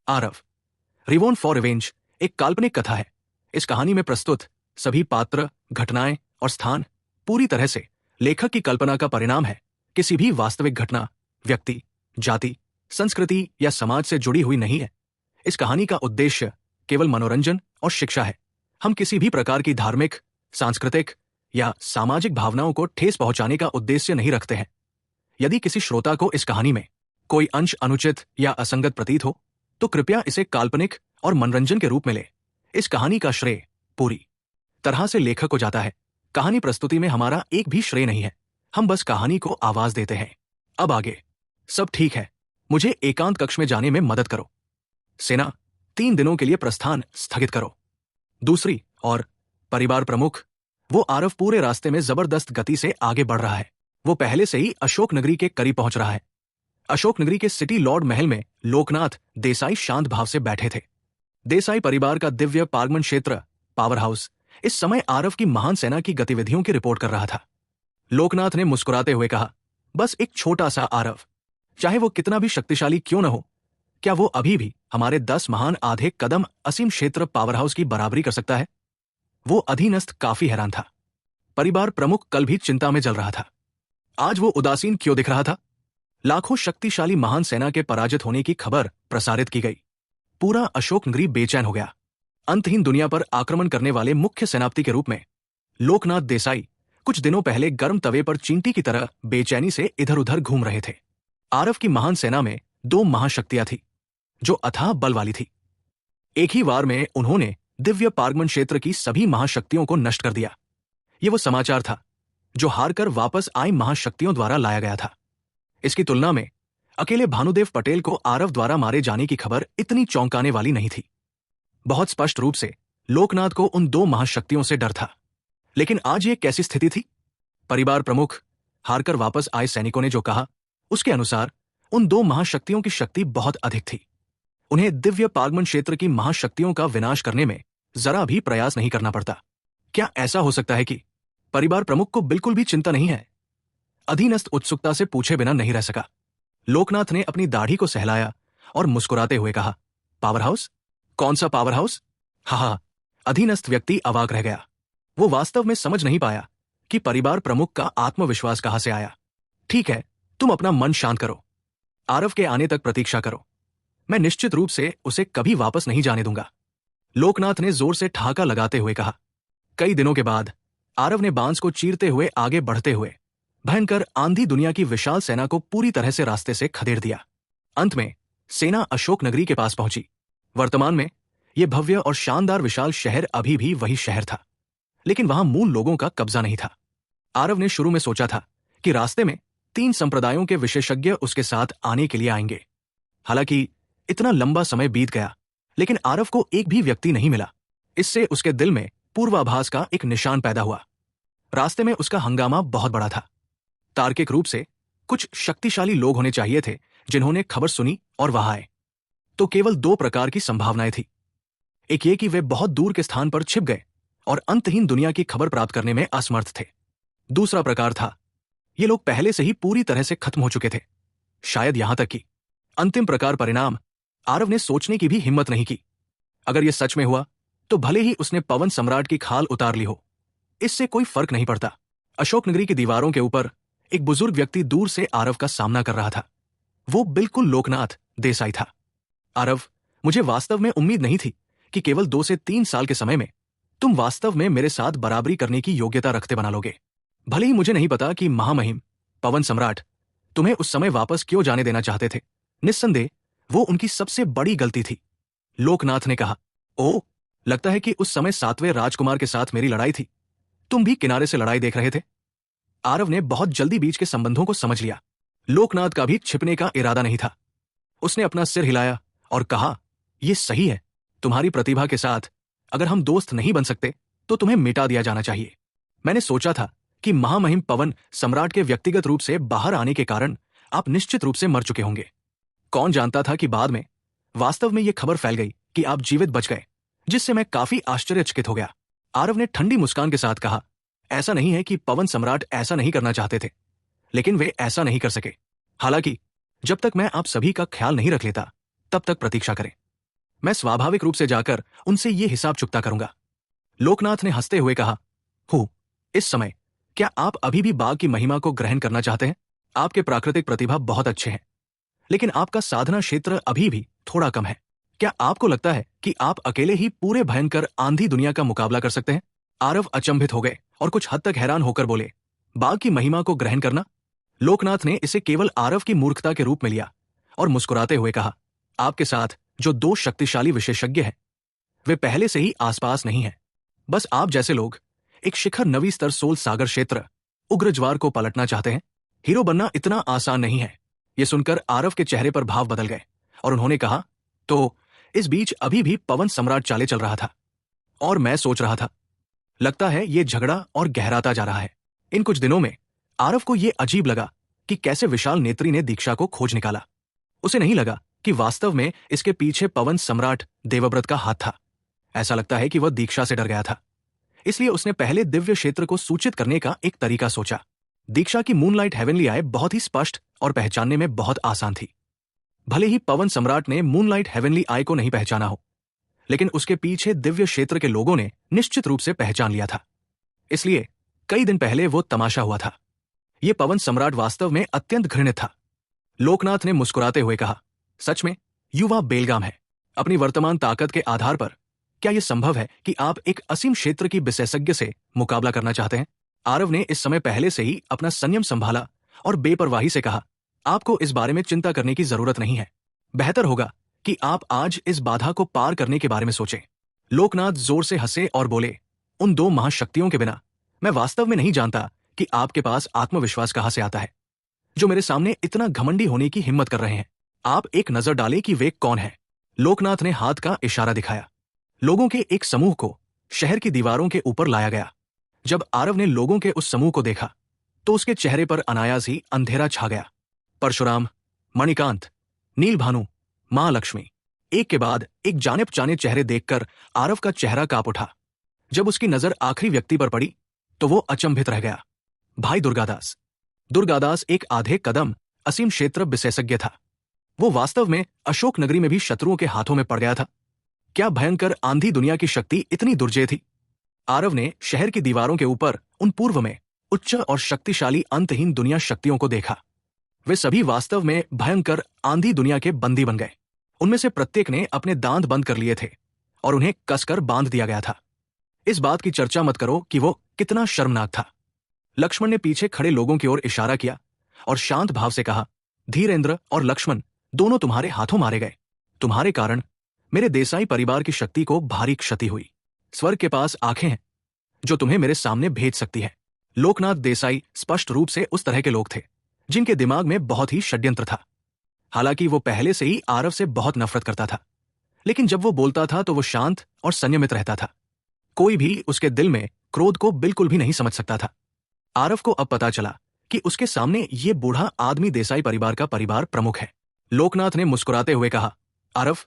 Aarav. रिवॉन for revenge एक काल्पनिक कथा है। इस कहानी में प्रस्तुत सभी पात्र, घटनाएं और स्थान पूरी तरह से लेखक की कल्पना का परिणाम है, किसी भी वास्तविक घटना, व्यक्ति, जाति, संस्कृति या समाज से जुड़ी हुई नहीं है। इस कहानी का उद्देश्य केवल मनोरंजन और शिक्षा है। हम किसी भी प्रकार की धार्मिक, सांस्कृतिक या सामाजिक भावनाओं को ठेस पहुंचाने का उद्देश्य नहीं रखते हैं। यदि किसी श्रोता को इस कहानी में कोई अंश अनुचित या असंगत प्रतीत हो, तो कृपया इसे काल्पनिक और मनोरंजन के रूप में ले। इस कहानी का श्रेय पूरी तरह से लेखक को जाता है। कहानी प्रस्तुति में हमारा एक भी श्रेय नहीं है। हम बस कहानी को आवाज देते हैं। अब आगे सब ठीक है। मुझे एकांत कक्ष में जाने में मदद करो। सेना, 3 दिनों के लिए प्रस्थान स्थगित करो। दूसरी और परिवार प्रमुख, वो आरव पूरे रास्ते में जबरदस्त गति से आगे बढ़ रहा है। वो पहले से ही अशोक नगरी के करीब पहुंच रहा है। अशोक नगरी के सिटी लॉर्ड महल में लोकनाथ देसाई शांत भाव से बैठे थे। देसाई परिवार का दिव्य पार्गमन क्षेत्र पावर हाउस इस समय आरव की महान सेना की गतिविधियों की रिपोर्ट कर रहा था। लोकनाथ ने मुस्कुराते हुए कहा, बस एक छोटा सा आरव, चाहे वो कितना भी शक्तिशाली क्यों न हो, क्या वो अभी भी हमारे 10 महान आधे कदम असीम क्षेत्र पावर हाउस की बराबरी कर सकता है? वो अधीनस्थ काफी हैरान था। परिवार प्रमुख कल भी चिंता में जल रहा था। आज वो उदासीन क्यों दिख रहा था? लाखों शक्तिशाली महान सेना के पराजित होने की खबर प्रसारित की गई। पूरा अशोक नगरी बेचैन हो गया। अंतहीन दुनिया पर आक्रमण करने वाले मुख्य सेनापति के रूप में लोकनाथ देसाई कुछ दिनों पहले गर्म तवे पर चींटी की तरह बेचैनी से इधर उधर घूम रहे थे। आरव की महान सेना में 2 महाशक्तियां थी जो अथाह बल वाली थी। एक ही वार में उन्होंने दिव्य पार्गमन क्षेत्र की सभी महाशक्तियों को नष्ट कर दिया। यह वो समाचार था जो हारकर वापस आई महाशक्तियों द्वारा लाया गया था। इसकी तुलना में अकेले भानुदेव पटेल को आरव द्वारा मारे जाने की खबर इतनी चौंकाने वाली नहीं थी। बहुत स्पष्ट रूप से लोकनाथ को उन 2 महाशक्तियों से डर था। लेकिन आज ये कैसी स्थिति थी? परिवार प्रमुख, हारकर वापस आए सैनिकों ने जो कहा, उसके अनुसार उन 2 महाशक्तियों की शक्ति बहुत अधिक थी। उन्हें दिव्य पार्गमन क्षेत्र की महाशक्तियों का विनाश करने में जरा भी प्रयास नहीं करना पड़ता। क्या ऐसा हो सकता है कि परिवार प्रमुख को बिल्कुल भी चिंता नहीं है? अधीनस्थ उत्सुकता से पूछे बिना नहीं रह सका। लोकनाथ ने अपनी दाढ़ी को सहलाया और मुस्कुराते हुए कहा, पावर हाउस? कौन सा पावर हाउस? हाँ, अधीनस्थ व्यक्ति अवाक रह गया। वो वास्तव में समझ नहीं पाया कि परिवार प्रमुख का आत्मविश्वास कहां से आया। ठीक है, तुम अपना मन शांत करो। आरव के आने तक प्रतीक्षा करो। मैं निश्चित रूप से उसे कभी वापस नहीं जाने दूंगा। लोकनाथ ने जोर से ठहाका लगाते हुए कहा। कई दिनों के बाद आरव ने बांस को चीरते हुए आगे बढ़ते हुए भयंकर आंधी दुनिया की विशाल सेना को पूरी तरह से रास्ते से खदेड़ दिया। अंत में सेना अशोक नगरी के पास पहुंची। वर्तमान में यह भव्य और शानदार विशाल शहर अभी भी वही शहर था, लेकिन वहां मूल लोगों का कब्जा नहीं था। आरव ने शुरू में सोचा था कि रास्ते में 3 संप्रदायों के विशेषज्ञ उसके साथ आने के लिए आएंगे। हालांकि इतना लंबा समय बीत गया, लेकिन आरव को एक भी व्यक्ति नहीं मिला। इससे उसके दिल में पूर्वाभास का एक निशान पैदा हुआ। रास्ते में उसका हंगामा बहुत बड़ा था। तार्किक रूप से कुछ शक्तिशाली लोग होने चाहिए थे जिन्होंने खबर सुनी और वहां आए। तो केवल 2 प्रकार की संभावनाएं थी। एक ये कि वे बहुत दूर के स्थान पर छिप गए और अंतहीन दुनिया की खबर प्राप्त करने में असमर्थ थे। दूसरा प्रकार था, ये लोग पहले से ही पूरी तरह से खत्म हो चुके थे। शायद यहां तक कि अंतिम प्रकार परिणाम आरव ने सोचने की भी हिम्मत नहीं की। अगर यह सच में हुआ तो भले ही उसने पवन सम्राट की खाल उतार ली हो, इससे कोई फर्क नहीं पड़ता। अशोक नगरी की दीवारों के ऊपर एक बुजुर्ग व्यक्ति दूर से आरव का सामना कर रहा था। वो बिल्कुल लोकनाथ देसाई था। आरव, मुझे वास्तव में उम्मीद नहीं थी कि केवल 2 से 3 साल के समय में तुम वास्तव में मेरे साथ बराबरी करने की योग्यता रखते बना लोगे। भले ही मुझे नहीं पता कि महामहिम पवन सम्राट तुम्हें उस समय वापस क्यों जाने देना चाहते थे। निस्संदेह वो उनकी सबसे बड़ी गलती थी। लोकनाथ ने कहा, ओ, लगता है कि उस समय 7वें राजकुमार के साथ मेरी लड़ाई थी। तुम भी किनारे से लड़ाई देख रहे थे। आरव ने बहुत जल्दी बीच के संबंधों को समझ लिया। लोकनाथ का भी छिपने का इरादा नहीं था। उसने अपना सिर हिलाया और कहा, यह सही है। तुम्हारी प्रतिभा के साथ अगर हम दोस्त नहीं बन सकते तो तुम्हें मिटा दिया जाना चाहिए। मैंने सोचा था कि महामहिम पवन सम्राट के व्यक्तिगत रूप से बाहर आने के कारण आप निश्चित रूप से मर चुके होंगे। कौन जानता था कि बाद में वास्तव में यह खबर फैल गई कि आप जीवित बच गए, जिससे मैं काफी आश्चर्यचकित हो गया। आरव ने ठंडी मुस्कान के साथ कहा, ऐसा नहीं है कि पवन सम्राट ऐसा नहीं करना चाहते थे, लेकिन वे ऐसा नहीं कर सके। हालांकि जब तक मैं आप सभी का ख्याल नहीं रख लेता, तब तक प्रतीक्षा करें। मैं स्वाभाविक रूप से जाकर उनसे ये हिसाब चुकता करूंगा। लोकनाथ ने हंसते हुए कहा, हूँ, इस समय क्या आप अभी भी बाघ की महिमा को ग्रहण करना चाहते हैं? आपके प्राकृतिक प्रतिभा बहुत अच्छे हैं, लेकिन आपका साधना क्षेत्र अभी भी थोड़ा कम है। क्या आपको लगता है कि आप अकेले ही पूरे भयंकर आंधी दुनिया का मुकाबला कर सकते हैं? आरव अचंभित हो गए और कुछ हद तक हैरान होकर बोले, बाघ की महिमा को ग्रहण करना? लोकनाथ ने इसे केवल आरव की मूर्खता के रूप में लिया और मुस्कुराते हुए कहा, आपके साथ जो दो शक्तिशाली विशेषज्ञ हैं, वे पहले से ही आसपास नहीं हैं। बस आप जैसे लोग एक शिखर नवी स्तर सोल सागर क्षेत्र उग्र ज्वार को पलटना चाहते हैं। हीरो बनना इतना आसान नहीं है। यह सुनकर आरव के चेहरे पर भाव बदल गए और उन्होंने कहा, तो इस बीच अभी भी पवन सम्राट चाले चल रहा था और मैं सोच रहा था, लगता है ये झगड़ा और गहराता जा रहा है। इन कुछ दिनों में आरव को यह अजीब लगा कि कैसे विशाल नेत्री ने दीक्षा को खोज निकाला। उसे नहीं लगा कि वास्तव में इसके पीछे पवन सम्राट देवव्रत का हाथ था। ऐसा लगता है कि वह दीक्षा से डर गया था, इसलिए उसने पहले दिव्य क्षेत्र को सूचित करने का एक तरीका सोचा। दीक्षा की मूनलाइट हेवनली आई बहुत ही स्पष्ट और पहचानने में बहुत आसान थी। भले ही पवन सम्राट ने मूनलाइट हेवनली आई को नहीं पहचाना हो, लेकिन उसके पीछे दिव्य क्षेत्र के लोगों ने निश्चित रूप से पहचान लिया था। इसलिए कई दिन पहले वो तमाशा हुआ था। यह पवन सम्राट वास्तव में अत्यंत घृणित था। लोकनाथ ने मुस्कुराते हुए कहा, सच में युवा बेलगाम है। अपनी वर्तमान ताकत के आधार पर क्या यह संभव है कि आप एक असीम क्षेत्र की विशेषज्ञ से मुकाबला करना चाहते हैं? आरव ने इस समय पहले से ही अपना संयम संभाला और बेपरवाही से कहा, आपको इस बारे में चिंता करने की जरूरत नहीं है। बेहतर होगा कि आप आज इस बाधा को पार करने के बारे में सोचें। लोकनाथ जोर से हंसे और बोले, उन दो महाशक्तियों के बिना मैं वास्तव में नहीं जानता कि आपके पास आत्मविश्वास कहां से आता है, जो मेरे सामने इतना घमंडी होने की हिम्मत कर रहे हैं। आप एक नजर डालें कि वे कौन है। लोकनाथ ने हाथ का इशारा दिखाया। लोगों के एक समूह को शहर की दीवारों के ऊपर लाया गया। जब आरव ने लोगों के उस समूह को देखा तो उसके चेहरे पर अनायास ही अंधेरा छा गया। परशुराम, मणिकांत, नीलभानु, मां लक्ष्मी, एक के बाद एक जाने पहचाने चेहरे देखकर आरव का चेहरा कांप उठा। जब उसकी नजर आखिरी व्यक्ति पर पड़ी तो वो अचंभित रह गया। भाई दुर्गादास। दुर्गादास एक आधे कदम असीम क्षेत्र विशेषज्ञ था। वो वास्तव में अशोक नगरी में भी शत्रुओं के हाथों में पड़ गया था। क्या भयंकर आंधी दुनिया की शक्ति इतनी दुर्जय थी? आरव ने शहर की दीवारों के ऊपर उन पूर्व में उच्च और शक्तिशाली अंतहीन दुनिया शक्तियों को देखा। वे सभी वास्तव में भयंकर आंधी दुनिया के बंदी बन गए। उनमें से प्रत्येक ने अपने दांत बंद कर लिए थे और उन्हें कसकर बांध दिया गया था। इस बात की चर्चा मत करो कि वो कितना शर्मनाक था। लक्ष्मण ने पीछे खड़े लोगों की ओर इशारा किया और शांत भाव से कहा, धीरेंद्र और लक्ष्मण दोनों तुम्हारे हाथों मारे गए। तुम्हारे कारण मेरे देसाई परिवार की शक्ति को भारी क्षति हुई। स्वर्ग के पास आंखें हैं जो तुम्हें मेरे सामने भेज सकती है। लोकनाथ देसाई स्पष्ट रूप से उस तरह के लोग थे जिनके दिमाग में बहुत ही षड्यंत्र था। हालांकि वो पहले से ही आरव से बहुत नफरत करता था, लेकिन जब वो बोलता था तो वो शांत और संयमित रहता था। कोई भी उसके दिल में क्रोध को बिल्कुल भी नहीं समझ सकता था। आरव को अब पता चला कि उसके सामने ये बूढ़ा आदमी देसाई परिवार का परिवार प्रमुख है। लोकनाथ ने मुस्कुराते हुए कहा, आरव,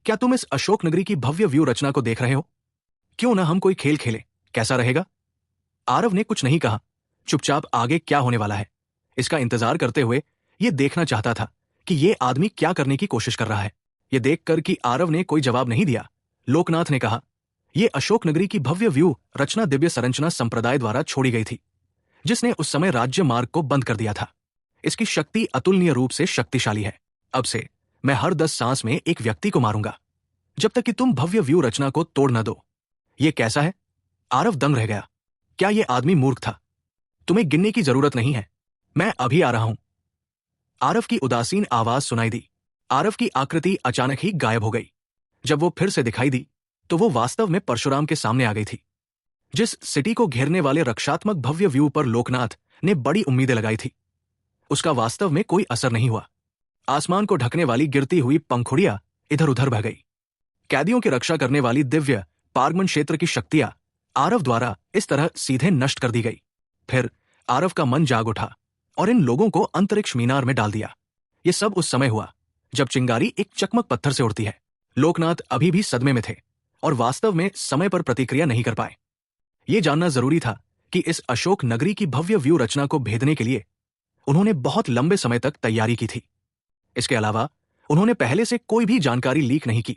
क्या तुम इस अशोक नगरी की भव्य व्यू रचना को देख रहे हो? क्यों ना हम कोई खेल खेलें, कैसा रहेगा? आरव ने कुछ नहीं कहा, चुपचाप आगे क्या होने वाला है इसका इंतजार करते हुए ये देखना चाहता था कि ये आदमी क्या करने की कोशिश कर रहा है। ये देखकर कि आरव ने कोई जवाब नहीं दिया, लोकनाथ ने कहा, ये अशोक नगरी की भव्य व्यू रचना दिव्य संरचना संप्रदाय द्वारा छोड़ी गई थी, जिसने उस समय राज्य मार्ग को बंद कर दिया था। इसकी शक्ति अतुलनीय रूप से शक्तिशाली है। अब से मैं हर 10 सांस में एक व्यक्ति को मारूंगा जब तक कि तुम भव्य व्यू रचना को तोड़ न दो। ये कैसा है? आरव दंग रह गया। क्या ये आदमी मूर्ख था? तुम्हें गिनने की जरूरत नहीं है, मैं अभी आ रहा हूं। आरव की उदासीन आवाज सुनाई दी। आरव की आकृति अचानक ही गायब हो गई। जब वो फिर से दिखाई दी तो वो वास्तव में परशुराम के सामने आ गई थी। जिस सिटी को घेरने वाले रक्षात्मक भव्य व्यू पर लोकनाथ ने बड़ी उम्मीदें लगाई थी, उसका वास्तव में कोई असर नहीं हुआ। आसमान को ढकने वाली गिरती हुई पंखुड़ियां इधर उधर बह गई। कैदियों की रक्षा करने वाली दिव्य पारगमन क्षेत्र की शक्तियां आरव द्वारा इस तरह सीधे नष्ट कर दी गई। फिर आरव का मन जाग उठा और इन लोगों को अंतरिक्ष मीनार में डाल दिया। ये सब उस समय हुआ जब चिंगारी एक चकमक पत्थर से उड़ती है। लोकनाथ अभी भी सदमे में थे और वास्तव में समय पर प्रतिक्रिया नहीं कर पाए। ये जानना जरूरी था कि इस अशोक नगरी की भव्य व्यू रचना को भेदने के लिए उन्होंने बहुत लंबे समय तक तैयारी की थी। इसके अलावा उन्होंने पहले से कोई भी जानकारी लीक नहीं की।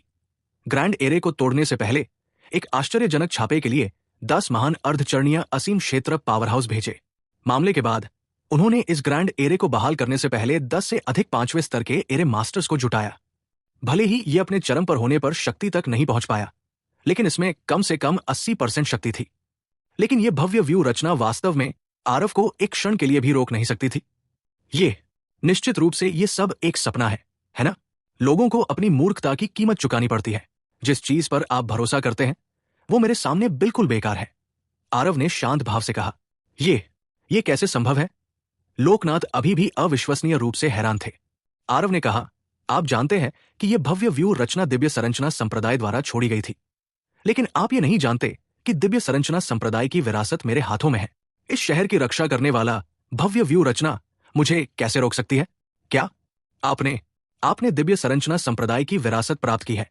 ग्रैंड एरे को तोड़ने से पहले एक आश्चर्यजनक छापे के लिए 10 महान अर्धचरणीय असीम क्षेत्र पावरहाउस भेजे। मामले के बाद उन्होंने इस ग्रैंड एरे को बहाल करने से पहले 10 से अधिक 5वें स्तर के एरे मास्टर्स को जुटाया। भले ही ये अपने चरम पर होने पर शक्ति तक नहीं पहुंच पाया, लेकिन इसमें कम से कम 80% शक्ति थी। लेकिन यह भव्य व्यू रचना वास्तव में आरव को एक क्षण के लिए भी रोक नहीं सकती थी। ये निश्चित रूप से ये सब एक सपना है ना? लोगों को अपनी मूर्खता की कीमत चुकानी पड़ती है। जिस चीज पर आप भरोसा करते हैं वो मेरे सामने बिल्कुल बेकार है, आरव ने शांत भाव से कहा। ये कैसे संभव है? लोकनाथ अभी भी अविश्वसनीय रूप से हैरान थे। आरव ने कहा, आप जानते हैं कि यह भव्य व्यू रचना दिव्य संरचना संप्रदाय द्वारा छोड़ी गई थी, लेकिन आप ये नहीं जानते कि दिव्य संरचना संप्रदाय की विरासत मेरे हाथों में है। इस शहर की रक्षा करने वाला भव्य व्यू रचना मुझे कैसे रोक सकती है? क्या आपने दिव्य संरचना संप्रदाय की विरासत प्राप्त की है?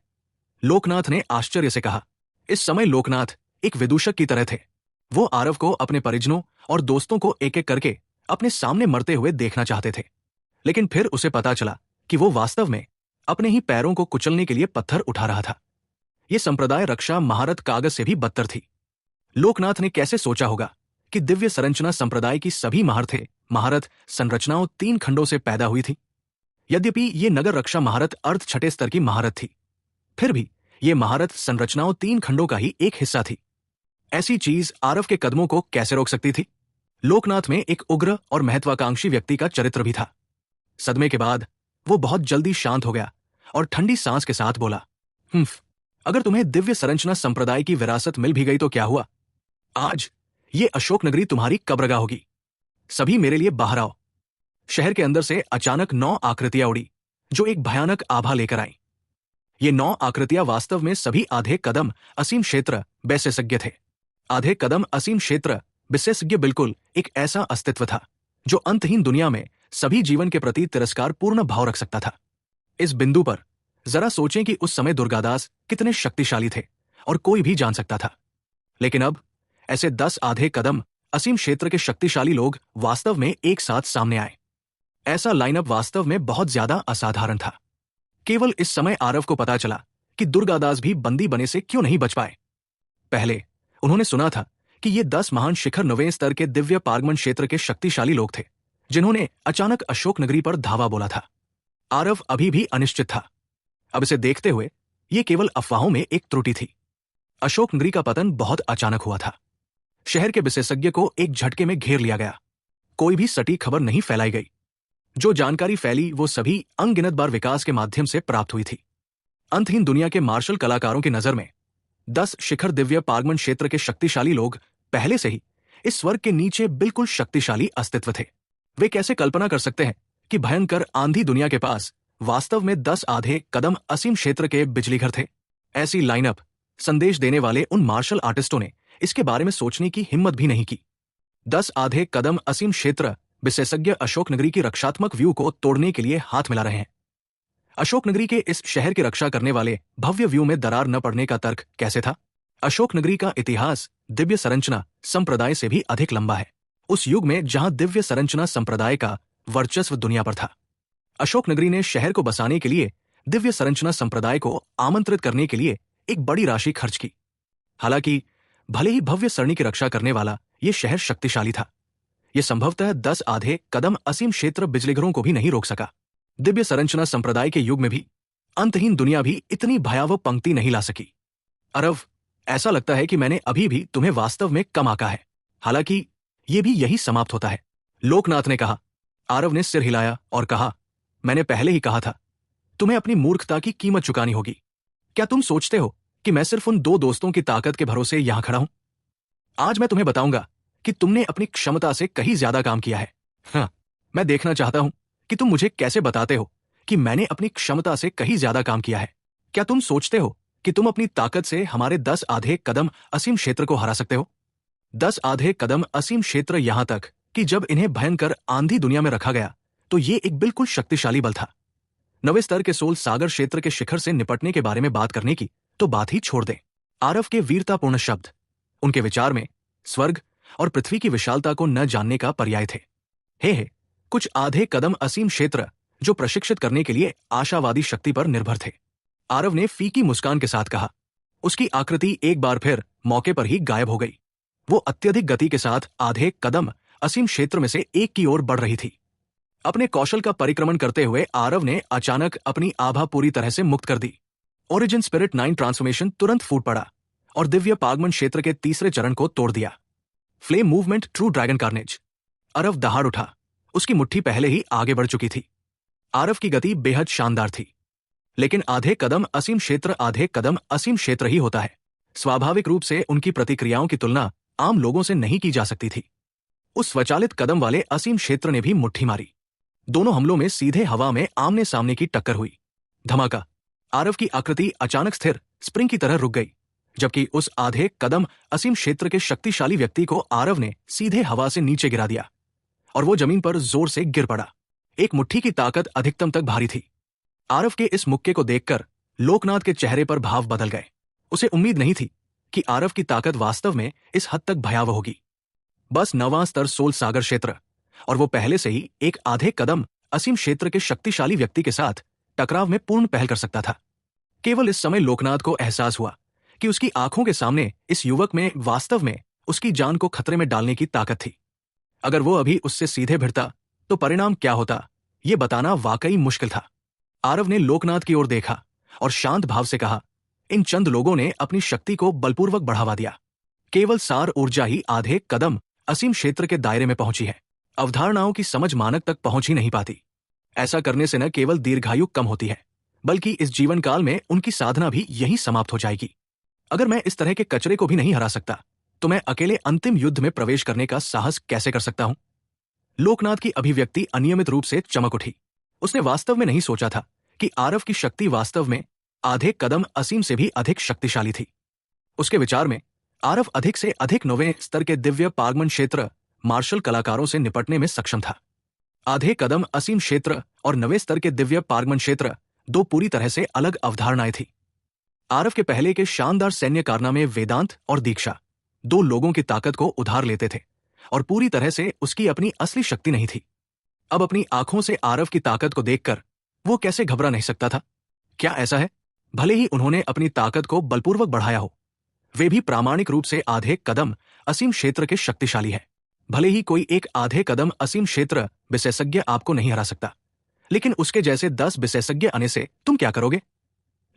लोकनाथ ने आश्चर्य से कहा। इस समय लोकनाथ एक विदूषक की तरह थे। वो आरव को अपने परिजनों और दोस्तों को एक एक करके अपने सामने मरते हुए देखना चाहते थे, लेकिन फिर उसे पता चला कि वो वास्तव में अपने ही पैरों को कुचलने के लिए पत्थर उठा रहा था। यह संप्रदाय रक्षा महारत कागज से भी बदतर थी। लोकनाथ ने कैसे सोचा होगा कि दिव्य संरचना संप्रदाय की सभी महारत संरचनाओं 3 खंडों से पैदा हुई थी। यद्यपि ये नगर रक्षा महारत अर्ध छठे स्तर की महारत थी, फिर भी ये महारत संरचनाओं 3 खंडों का ही एक हिस्सा थी। ऐसी चीज आरव के कदमों को कैसे रोक सकती थी? लोकनाथ में एक उग्र और महत्वाकांक्षी व्यक्ति का चरित्र भी था। सदमे के बाद वो बहुत जल्दी शांत हो गया और ठंडी सांस के साथ बोला, अगर तुम्हें दिव्य संरचना संप्रदाय की विरासत मिल भी गई तो क्या हुआ? आज ये अशोक नगरी तुम्हारी कब्रगाह होगी। सभी मेरे लिए बाहर आओ। शहर के अंदर से अचानक 9 आकृतियां उड़ी, जो एक भयानक आभा लेकर आई। ये 9 आकृतियां वास्तव में सभी आधे कदम असीम क्षेत्र विशेषज्ञ थे। आधे कदम असीम क्षेत्र विशेषज्ञ बिल्कुल एक ऐसा अस्तित्व था जो अंतहीन दुनिया में सभी जीवन के प्रति तिरस्कार पूर्ण भाव रख सकता था। इस बिंदु पर जरा सोचें कि उस समय दुर्गादास कितने शक्तिशाली थे और कोई भी जान सकता था। लेकिन अब ऐसे 10 आधे कदम असीम क्षेत्र के शक्तिशाली लोग वास्तव में एक साथ सामने आए। ऐसा लाइनअप वास्तव में बहुत ज्यादा असाधारण था। केवल इस समय आरव को पता चला कि दुर्गादास भी बंदी बने से क्यों नहीं बच पाए। पहले उन्होंने सुना था कि ये 10 महान शिखर 9वें स्तर के दिव्य पारगमन क्षेत्र के शक्तिशाली लोग थे जिन्होंने अचानक अशोक नगरी पर धावा बोला था। आरव अभी भी अनिश्चित था। अब इसे देखते हुए ये केवल अफवाहों में एक त्रुटि थी। अशोक नगरी का पतन बहुत अचानक हुआ था। शहर के विशेषज्ञ को एक झटके में घेर लिया गया। कोई भी सटीक खबर नहीं फैलाई गई। जो जानकारी फैली वो सभी अनगिनत बार विकास के माध्यम से प्राप्त हुई थी। अंतहीन दुनिया के मार्शल कलाकारों की नजर में 10 शिखर दिव्य पारगमन क्षेत्र के शक्तिशाली लोग पहले से ही इस स्वर्ग के नीचे बिल्कुल शक्तिशाली अस्तित्व थे। वे कैसे कल्पना कर सकते हैं कि भयंकर आंधी दुनिया के पास वास्तव में 10 आधे कदम असीम क्षेत्र के बिजलीघर थे? ऐसी लाइनअप संदेश देने वाले उन मार्शल आर्टिस्टों ने इसके बारे में सोचने की हिम्मत भी नहीं की। 10 आधे कदम असीम क्षेत्र विशेषज्ञ अशोक नगरी की रक्षात्मक व्यू को तोड़ने के लिए हाथ मिला रहे हैं। अशोक नगरी के इस शहर की रक्षा करने वाले भव्य व्यू में दरार न पड़ने का तर्क कैसे था? अशोक नगरी का इतिहास दिव्य संरचना संप्रदाय से भी अधिक लंबा है। उस युग में जहां दिव्य संरचना संप्रदाय का वर्चस्व दुनिया पर था, अशोक नगरी ने शहर को बसाने के लिए दिव्य संरचना संप्रदाय को आमंत्रित करने के लिए एक बड़ी राशि खर्च की। हालांकि भले ही भव्य सरणी की रक्षा करने वाला यह शहर शक्तिशाली था, यह संभवतः 10 आधे कदम असीम क्षेत्र बिजलीघरों को भी नहीं रोक सका। दिव्य संरचना संप्रदाय के युग में भी अंतहीन दुनिया भी इतनी भयावह पंक्ति नहीं ला सकी। अरव, ऐसा लगता है कि मैंने अभी भी तुम्हें वास्तव में कम आंका है। हालांकि यह भी यही समाप्त होता है, लोकनाथ ने कहा। आरव ने सिर हिलाया और कहा, मैंने पहले ही कहा था, तुम्हें अपनी मूर्खता की कीमत चुकानी होगी। क्या तुम सोचते हो कि मैं सिर्फ उन 2 दोस्तों की ताकत के भरोसे यहां खड़ा हूं? आज मैं तुम्हें बताऊंगा कि तुमने अपनी क्षमता से कहीं ज्यादा काम किया है। हाँ, मैं देखना चाहता हूं कि तुम मुझे कैसे बताते हो कि मैंने अपनी क्षमता से कहीं ज्यादा काम किया है। क्या तुम सोचते हो कि तुम अपनी ताकत से हमारे 10 आधे कदम असीम क्षेत्र को हरा सकते हो? 10 आधे कदम असीम क्षेत्र यहां तक कि जब इन्हें भयंकर आंधी दुनिया में रखा गया तो ये एक बिल्कुल शक्तिशाली बल था। 9वें स्तर के सोल सागर क्षेत्र के शिखर से निपटने के बारे में बात करने की तो बात ही छोड़ दें। आरव के वीरतापूर्ण शब्द उनके विचार में स्वर्ग और पृथ्वी की विशालता को न जानने का पर्याय थे। हे कुछ आधे कदम असीम क्षेत्र जो प्रशिक्षित करने के लिए आशावादी शक्ति पर निर्भर थे। आरव ने फीकी मुस्कान के साथ कहा। उसकी आकृति एक बार फिर मौके पर ही गायब हो गई। वो अत्यधिक गति के साथ आधे कदम असीम क्षेत्र में से एक की ओर बढ़ रही थी। अपने कौशल का परिक्रमण करते हुए आरव ने अचानक अपनी आभा पूरी तरह से मुक्त कर दी। ओरिजिन स्पिरिट 9 ट्रांसफॉर्मेशन तुरंत फूट पड़ा और दिव्य पागमन क्षेत्र के तीसरे चरण को तोड़ दिया। Flame movement true dragon carnage. Aarav दहाड़ उठा। उसकी मुट्ठी पहले ही आगे बढ़ चुकी थी। आरव की गति बेहद शानदार थी, लेकिन आधे कदम असीम क्षेत्र ही होता है। स्वाभाविक रूप से उनकी प्रतिक्रियाओं की तुलना आम लोगों से नहीं की जा सकती थी। उस स्वचालित कदम वाले असीम क्षेत्र ने भी मुट्ठी मारी। दोनों हमलों में सीधे हवा में आमने सामने की टक्कर हुई। धमाका। आरव की आकृति अचानक स्थिर स्प्रिंग की तरह रुक गई, जबकि उस आधे कदम असीम क्षेत्र के शक्तिशाली व्यक्ति को आरव ने सीधे हवा से नीचे गिरा दिया और वो जमीन पर जोर से गिर पड़ा। एक मुट्ठी की ताकत अधिकतम तक भारी थी। आरव के इस मुक्के को देखकर लोकनाथ के चेहरे पर भाव बदल गए। उसे उम्मीद नहीं थी कि आरव की ताकत वास्तव में इस हद तक भयावह होगी। बस 9वां स्तर सोल सागर क्षेत्र, और वो पहले से ही एक आधे कदम असीम क्षेत्र के शक्तिशाली व्यक्ति के साथ टकराव में पूर्ण पहल कर सकता था। केवल इस समय लोकनाथ को एहसास हुआ कि उसकी आंखों के सामने इस युवक में वास्तव में उसकी जान को खतरे में डालने की ताकत थी। अगर वो अभी उससे सीधे भिड़ता तो परिणाम क्या होता, ये बताना वाकई मुश्किल था। आरव ने लोकनाथ की ओर देखा और शांत भाव से कहा, इन चंद लोगों ने अपनी शक्ति को बलपूर्वक बढ़ावा दिया। केवल सार ऊर्जा ही आधे कदम असीम क्षेत्र के दायरे में पहुंची है। अवधारणाओं की समझ मानक तक पहुंच ही नहीं पाती। ऐसा करने से न केवल दीर्घायु कम होती है, बल्कि इस जीवन काल में उनकी साधना भी यहीं समाप्त हो जाएगी। अगर मैं इस तरह के कचरे को भी नहीं हरा सकता, तो मैं अकेले अंतिम युद्ध में प्रवेश करने का साहस कैसे कर सकता हूं? लोकनाथ की अभिव्यक्ति अनियमित रूप से चमक उठी। उसने वास्तव में नहीं सोचा था कि आरव की शक्ति वास्तव में आधे कदम असीम से भी अधिक शक्तिशाली थी। उसके विचार में आरव अधिक से अधिक 9वें स्तर के दिव्य पागमन क्षेत्र मार्शल कलाकारों से निपटने में सक्षम था। आधे कदम असीम क्षेत्र और 9वें स्तर के दिव्य पागमन क्षेत्र दो पूरी तरह से अलग अवधारणाएं थी। आरव के पहले के शानदार सैन्य कारनामे वेदांत और दीक्षा दो लोगों की ताकत को उधार लेते थे और पूरी तरह से उसकी अपनी असली शक्ति नहीं थी। अब अपनी आंखों से आरव की ताकत को देखकर वो कैसे घबरा नहीं सकता था? क्या ऐसा है, भले ही उन्होंने अपनी ताकत को बलपूर्वक बढ़ाया हो, वे भी प्रामाणिक रूप से आधे कदम असीम क्षेत्र के शक्तिशाली है। भले ही कोई एक आधे कदम असीम क्षेत्र विशेषज्ञ आपको नहीं हरा सकता, लेकिन उसके जैसे 10 विशेषज्ञ आने से तुम क्या करोगे?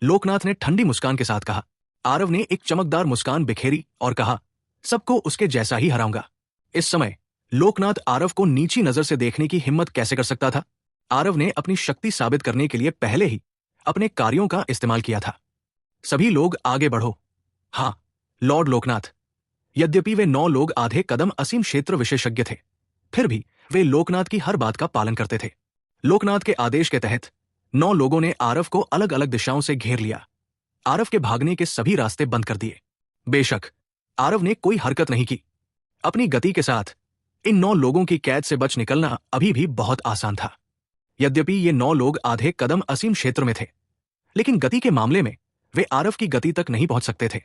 लोकनाथ ने ठंडी मुस्कान के साथ कहा। आरव ने एक चमकदार मुस्कान बिखेरी और कहा, सबको उसके जैसा ही हराऊंगा। इस समय लोकनाथ आरव को नीची नजर से देखने की हिम्मत कैसे कर सकता था? आरव ने अपनी शक्ति साबित करने के लिए पहले ही अपने कार्यों का इस्तेमाल किया था। सभी लोग आगे बढ़ो। हाँ, लॉर्ड लोकनाथ। यद्यपि वे 9 लोग आधे कदम असीम क्षेत्र विशेषज्ञ थे, फिर भी वे लोकनाथ की हर बात का पालन करते थे। लोकनाथ के आदेश के तहत 9 लोगों ने आरव को अलग अलग दिशाओं से घेर लिया। आरव के भागने के सभी रास्ते बंद कर दिए। बेशक आरव ने कोई हरकत नहीं की। अपनी गति के साथ इन 9 लोगों की कैद से बच निकलना अभी भी बहुत आसान था। यद्यपि ये 9 लोग आधे कदम असीम क्षेत्र में थे, लेकिन गति के मामले में वे आरव की गति तक नहीं पहुंच सकते थे,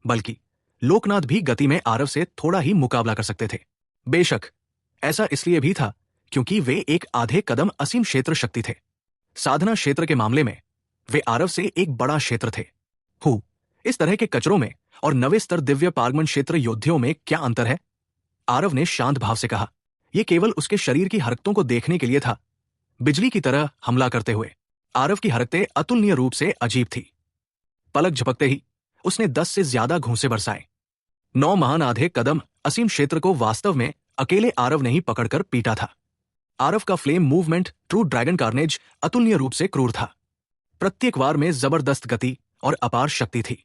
बल्कि लोकनाथ भी गति में आरव से थोड़ा ही मुकाबला कर सकते थे। बेशक ऐसा इसलिए भी था क्योंकि वे एक आधे कदम असीम क्षेत्र शक्ति थे। साधना क्षेत्र के मामले में वे आरव से एक बड़ा क्षेत्र थे। इस तरह के कचरों में और 9वें स्तर दिव्य पागमन क्षेत्र योद्धियों में क्या अंतर है? आरव ने शांत भाव से कहा। यह केवल उसके शरीर की हरकतों को देखने के लिए था। बिजली की तरह हमला करते हुए आरव की हरकतें अतुलनीय रूप से अजीब थी। पलक झपकते ही उसने 10 से ज्यादा घूंसे बरसाए। 9 महान आधे कदम असीम क्षेत्र को वास्तव में अकेले आरव ने ही पकड़कर पीटा था। आरव का flame movement true dragon carnage अतुलनीय रूप से क्रूर था। प्रत्येक वार में जबरदस्त गति और अपार शक्ति थी।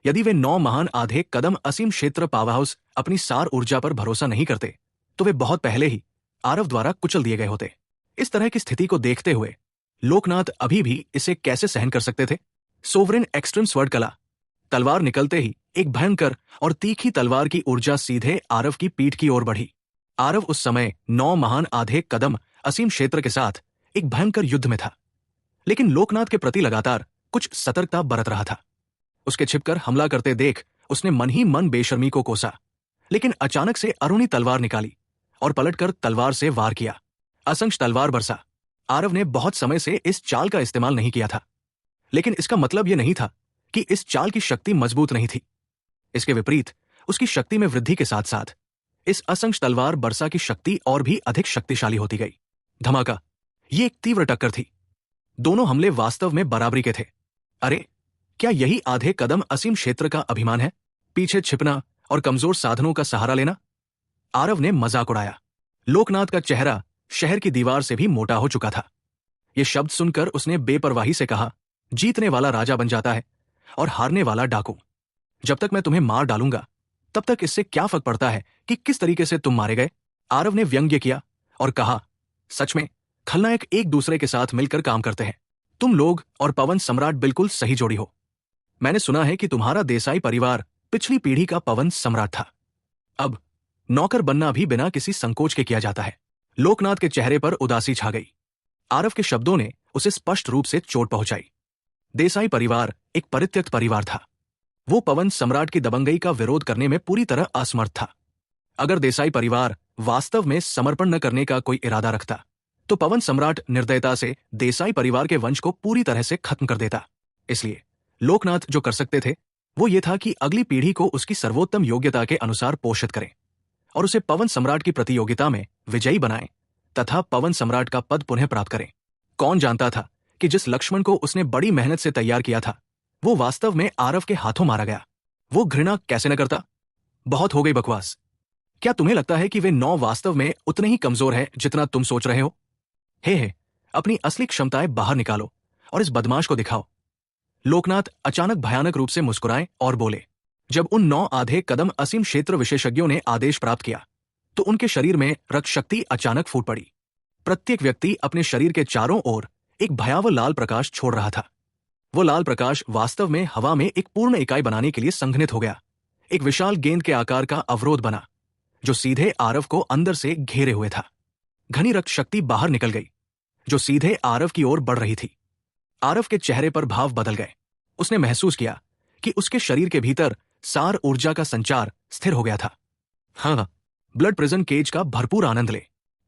यदि वे 9 महान आधे कदम असीम क्षेत्र पावरहाउस अपनी सार ऊर्जा पर भरोसा नहीं करते, तो वे बहुत पहले ही आरव द्वारा कुचल दिए गए होते। इस तरह की स्थिति को देखते हुए लोकनाथ अभी भी इसे कैसे सहन कर सकते थे? सोवरेन एक्सट्रीम स्वर्ड कला। तलवार निकलते ही एक भयंकर और तीखी तलवार की ऊर्जा सीधे आरव की पीठ की ओर बढ़ी। आरव उस समय 9 महान आधे कदम असीम क्षेत्र के साथ एक भयंकर युद्ध में था, लेकिन लोकनाथ के प्रति लगातार कुछ सतर्कता बरत रहा था। उसके छिपकर हमला करते देख उसने मन ही मन बेशर्मी को कोसा, लेकिन अचानक से अरुणी तलवार निकाली और पलटकर तलवार से वार किया। असंख्य तलवार बरसा। आरव ने बहुत समय से इस चाल का इस्तेमाल नहीं किया था, लेकिन इसका मतलब यह नहीं था कि इस चाल की शक्ति मजबूत नहीं थी। इसके विपरीत उसकी शक्ति में वृद्धि के साथ साथ इस असंख्य तलवार बरसा की शक्ति और भी अधिक शक्तिशाली होती गई। धमाका। ये एक तीव्र टक्कर थी। दोनों हमले वास्तव में बराबरी के थे। अरे, क्या यही आधे कदम असीम क्षेत्र का अभिमान है? पीछे छिपना और कमजोर साधनों का सहारा लेना? आरव ने मजाक उड़ाया। लोकनाथ का चेहरा शहर की दीवार से भी मोटा हो चुका था। यह शब्द सुनकर उसने बेपरवाही से कहा, जीतने वाला राजा बन जाता है और हारने वाला डाकू। जब तक मैं तुम्हें मार डालूंगा तब तक इससे क्या फर्क पड़ता है कि किस तरीके से तुम मारे गए? आरव ने व्यंग्य किया और कहा, सच में खलनायक एक दूसरे के साथ मिलकर काम करते हैं। तुम लोग और पवन सम्राट बिल्कुल सही जोड़ी हो। मैंने सुना है कि तुम्हारा देसाई परिवार पिछली पीढ़ी का पवन सम्राट था। अब नौकर बनना भी बिना किसी संकोच के किया जाता है। लोकनाथ के चेहरे पर उदासी छा गई। आरव के शब्दों ने उसे स्पष्ट रूप से चोट पहुंचाई। देसाई परिवार एक परित्यक्त परिवार था। वो पवन सम्राट की दबंगई का विरोध करने में पूरी तरह असमर्थ था। अगर देसाई परिवार वास्तव में समर्पण न करने का कोई इरादा रखता तो पवन सम्राट निर्दयता से देसाई परिवार के वंश को पूरी तरह से खत्म कर देता। इसलिए लोकनाथ जो कर सकते थे वो ये था कि अगली पीढ़ी को उसकी सर्वोत्तम योग्यता के अनुसार पोषित करें और उसे पवन सम्राट की प्रतियोगिता में विजयी बनाएं तथा पवन सम्राट का पद पुनः प्राप्त करें। कौन जानता था कि जिस लक्ष्मण को उसने बड़ी मेहनत से तैयार किया था वो वास्तव में आरव के हाथों मारा गया। वो घृणा कैसे न करता? बहुत हो गई बकवास। क्या तुम्हें लगता है कि वे 9 वास्तव में उतने ही कमजोर हैं जितना तुम सोच रहे हो? हे, अपनी असली क्षमताएं बाहर निकालो और इस बदमाश को दिखाओ। लोकनाथ अचानक भयानक रूप से मुस्कुराए और बोले। जब उन 9 आधे कदम असीम क्षेत्र विशेषज्ञों ने आदेश प्राप्त किया तो उनके शरीर में रक्त शक्ति अचानक फूट पड़ी। प्रत्येक व्यक्ति अपने शरीर के चारों ओर एक भयावह लाल प्रकाश छोड़ रहा था। वो लाल प्रकाश वास्तव में हवा में एक पूर्ण इकाई बनाने के लिए संघनित हो गया। एक विशाल गेंद के आकार का अवरोध बना जो सीधे आरव को अंदर से घेरे हुए था। घनी रक्त शक्ति बाहर निकल गई जो सीधे आरव की ओर बढ़ रही थी। आरव के चेहरे पर भाव बदल गए। उसने महसूस किया कि उसके शरीर के भीतर सार ऊर्जा का संचार स्थिर हो गया था। हाँ, ब्लड प्रिजन केज का भरपूर आनंद ले।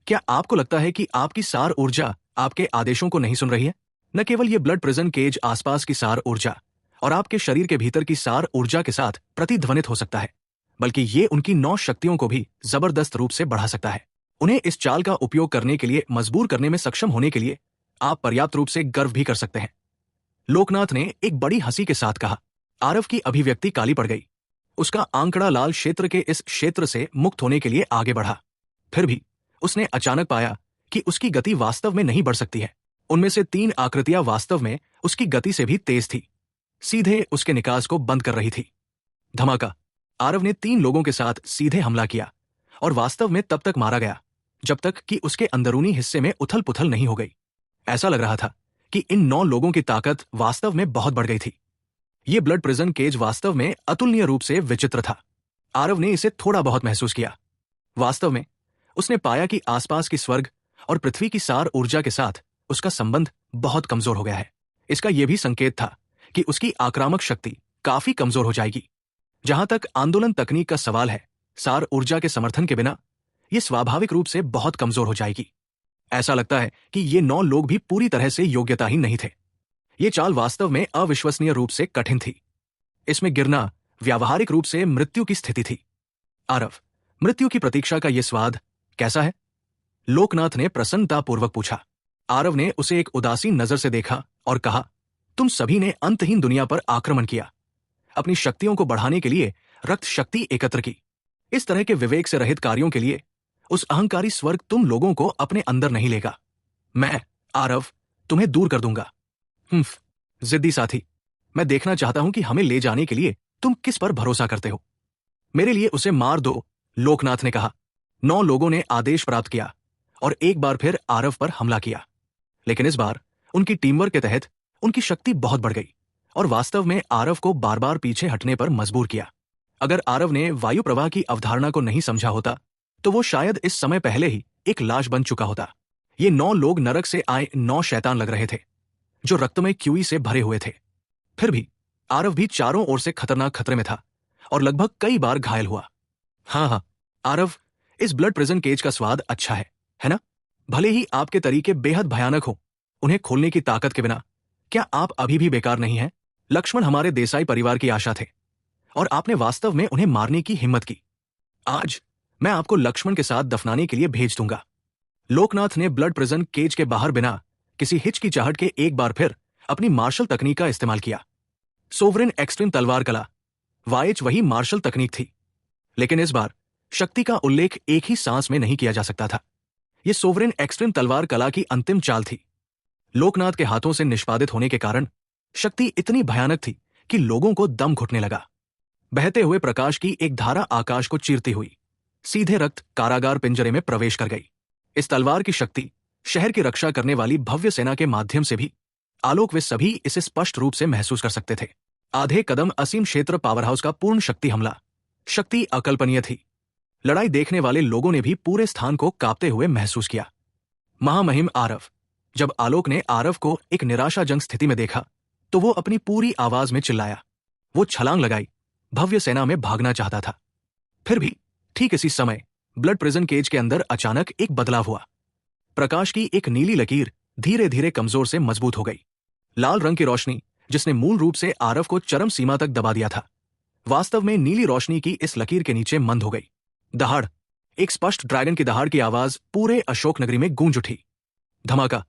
क्या आपको लगता है कि आपकी सार ऊर्जा आपके आदेशों को नहीं सुन रही है? न केवल ये ब्लड प्रिजन केज आसपास की सार ऊर्जा और आपके शरीर के भीतर की सार ऊर्जा के साथ प्रतिध्वनित हो सकता है, बल्कि ये उनकी 9 शक्तियों को भी जबरदस्त रूप से बढ़ा सकता है। उन्हें इस चाल का उपयोग करने के लिए मजबूर करने में सक्षम होने के लिए आप पर्याप्त रूप से गर्व भी कर सकते हैं। लोकनाथ ने एक बड़ी हंसी के साथ कहा। आरव की अभिव्यक्ति काली पड़ गई। उसका आंकड़ा लाल क्षेत्र के इस क्षेत्र से मुक्त होने के लिए आगे बढ़ा। फिर भी उसने अचानक पाया कि उसकी गति वास्तव में नहीं बढ़ सकती है। उनमें से 3 आकृतियां वास्तव में उसकी गति से भी तेज थी, सीधे उसके निकास को बंद कर रही थी। धमाका। आरव ने 3 लोगों के साथ सीधे हमला किया और वास्तव में तब तक मारा गया जब तक कि उसके अंदरूनी हिस्से में उथल पुथल नहीं हो गई। ऐसा लग रहा था कि इन 9 लोगों की ताकत वास्तव में बहुत बढ़ गई थी। ये ब्लड प्रिजन केज वास्तव में अतुलनीय रूप से विचित्र था। आरव ने इसे थोड़ा बहुत महसूस किया। वास्तव में उसने पाया कि आसपास की स्वर्ग और पृथ्वी की सार ऊर्जा के साथ उसका संबंध बहुत कमजोर हो गया है। इसका यह भी संकेत था कि उसकी आक्रामक शक्ति काफी कमजोर हो जाएगी। जहां तक आंदोलन तकनीक का सवाल है, सार ऊर्जा के समर्थन के बिना यह स्वाभाविक रूप से बहुत कमजोर हो जाएगी। ऐसा लगता है कि ये 9 लोग भी पूरी तरह से योग्यताहीन नहीं थे। ये चाल वास्तव में अविश्वसनीय रूप से कठिन थी। इसमें गिरना व्यावहारिक रूप से मृत्यु की स्थिति थी। आरव, मृत्यु की प्रतीक्षा का यह स्वाद कैसा है? लोकनाथ ने प्रसन्नतापूर्वक पूछा। आरव ने उसे एक उदासीन नजर से देखा और कहा, तुम सभी ने अंतहीन दुनिया पर आक्रमण किया, अपनी शक्तियों को बढ़ाने के लिए रक्त शक्ति एकत्र की। इस तरह के विवेक से रहित कार्यों के लिए उस अहंकारी स्वर्ग तुम लोगों को अपने अंदर नहीं लेगा। मैं, आरव, तुम्हें दूर कर दूंगा। जिद्दी साथी, मैं देखना चाहता हूं कि हमें ले जाने के लिए तुम किस पर भरोसा करते हो। मेरे लिए उसे मार दो, लोकनाथ ने कहा। 9 लोगों ने आदेश प्राप्त किया और एक बार फिर आरव पर हमला किया, लेकिन इस बार उनकी टीमवर्क के तहत उनकी शक्ति बहुत बढ़ गई और वास्तव में आरव को बार बार पीछे हटने पर मजबूर किया। अगर आरव ने वायु प्रवाह की अवधारणा को नहीं समझा होता तो वो शायद इस समय पहले ही एक लाश बन चुका होता। ये 9 लोग नरक से आए 9 शैतान लग रहे थे जो रक्तमय क्यूई से भरे हुए थे। फिर भी आरव भी चारों ओर से खतरनाक खतरे में था और लगभग कई बार घायल हुआ। हाँ, आरव, इस ब्लड प्रिजन केज का स्वाद अच्छा है ना? भले ही आपके तरीके बेहद भयानक हो, उन्हें खोलने की ताकत के बिना क्या आप अभी भी बेकार नहीं हैं? लक्ष्मण हमारे देसाई परिवार की आशा थे और आपने वास्तव में उन्हें मारने की हिम्मत की। आज मैं आपको लक्ष्मण के साथ दफनाने के लिए भेज दूंगा। लोकनाथ ने ब्लड प्रिजन केज के बाहर बिना किसी हिचकिचाहट के एक बार फिर अपनी मार्शल तकनीक का इस्तेमाल किया। सोवरेन एक्सट्रीम तलवार कला वाइच वही मार्शल तकनीक थी, लेकिन इस बार शक्ति का उल्लेख एक ही सांस में नहीं किया जा सकता था। यह सोवरेन एक्सट्रीम तलवार कला की अंतिम चाल थी। लोकनाथ के हाथों से निष्पादित होने के कारण शक्ति इतनी भयानक थी कि लोगों को दम घुटने लगा। बहते हुए प्रकाश की एक धारा आकाश को चीरती हुई सीधे रक्त कारागार पिंजरे में प्रवेश कर गई। इस तलवार की शक्ति शहर की रक्षा करने वाली भव्य सेना के माध्यम से भी आलोक वे सभी इसे स्पष्ट रूप से महसूस कर सकते थे। आधे कदम असीम क्षेत्र पावरहाउस का पूर्ण शक्ति हमला। शक्ति अकल्पनीय थी। लड़ाई देखने वाले लोगों ने भी पूरे स्थान को कांपते हुए महसूस किया। महामहिम आरव। जब आलोक ने आरव को एक निराशाजनक स्थिति में देखा तो वो अपनी पूरी आवाज में चिल्लाया। वो छलांग लगाई, भव्य सेना में भागना चाहता था। फिर भी ठीक इसी समय ब्लड प्रिजन केज के अंदर अचानक एक बदलाव हुआ। प्रकाश की एक नीली लकीर धीरे धीरे कमजोर से मजबूत हो गई। लाल रंग की रोशनी, जिसने मूल रूप से आरव को चरम सीमा तक दबा दिया था, वास्तव में नीली रोशनी की इस लकीर के नीचे मंद हो गई। दहाड़। एक स्पष्ट ड्रैगन की दहाड़ की आवाज पूरे अशोक नगरी में गूंज उठी। धमाका।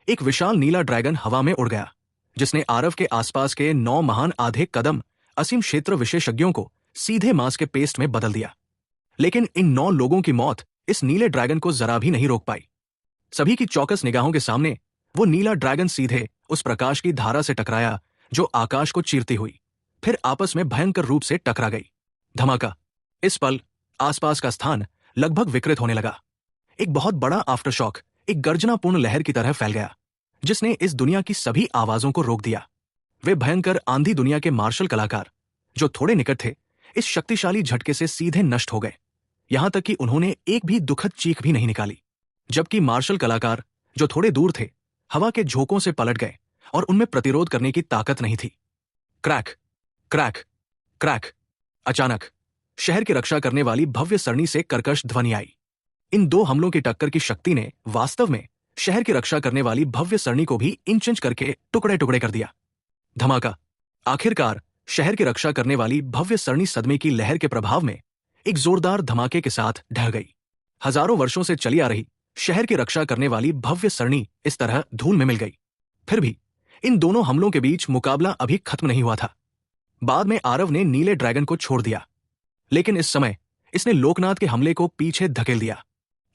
एक विशाल नीला ड्रैगन हवा में उड़ गया, जिसने आरव के आसपास के 9 महान आधे कदम असीम क्षेत्र विशेषज्ञों को सीधे मांस के पेस्ट में बदल दिया। लेकिन इन 9 लोगों की मौत इस नीले ड्रैगन को जरा भी नहीं रोक पाई। सभी की चौकस निगाहों के सामने वो नीला ड्रैगन सीधे उस प्रकाश की धारा से टकराया जो आकाश को चीरती हुई फिर आपस में भयंकर रूप से टकरा गई। धमाका। इस पल आसपास का स्थान लगभग विकृत होने लगा। एक बहुत बड़ा आफ्टरशॉक एक गर्जनापूर्ण लहर की तरह फैल गया, जिसने इस दुनिया की सभी आवाजों को रोक दिया। वे भयंकर आंधी दुनिया के मार्शल कलाकार जो थोड़े निकट थे, इस शक्तिशाली झटके से सीधे नष्ट हो गए। यहां तक कि उन्होंने एक भी दुखद चीख भी नहीं निकाली। जबकि मार्शल कलाकार जो थोड़े दूर थे, हवा के झोंकों से पलट गए और उनमें प्रतिरोध करने की ताकत नहीं थी। Crack, crack, crack. अचानक शहर की रक्षा करने वाली भव्य सरणी से कर्कश ध्वनि आई। इन 2 हमलों की टक्कर की शक्ति ने वास्तव में शहर की रक्षा करने वाली भव्य सरणी को भी इंच इंच करके टुकड़े टुकड़े कर दिया। धमाका। आखिरकार शहर की रक्षा करने वाली भव्य सरणी सदमे की लहर के प्रभाव में एक जोरदार धमाके के साथ ढह गई। हजारों वर्षों से चली आ रही शहर की रक्षा करने वाली भव्य सरणी इस तरह धूल में मिल गई। फिर भी इन दोनों हमलों के बीच मुकाबला अभी खत्म नहीं हुआ था। बाद में आरव ने नीले ड्रैगन को छोड़ दिया, लेकिन इस समय इसने लोकनाथ के हमले को पीछे धकेल दिया।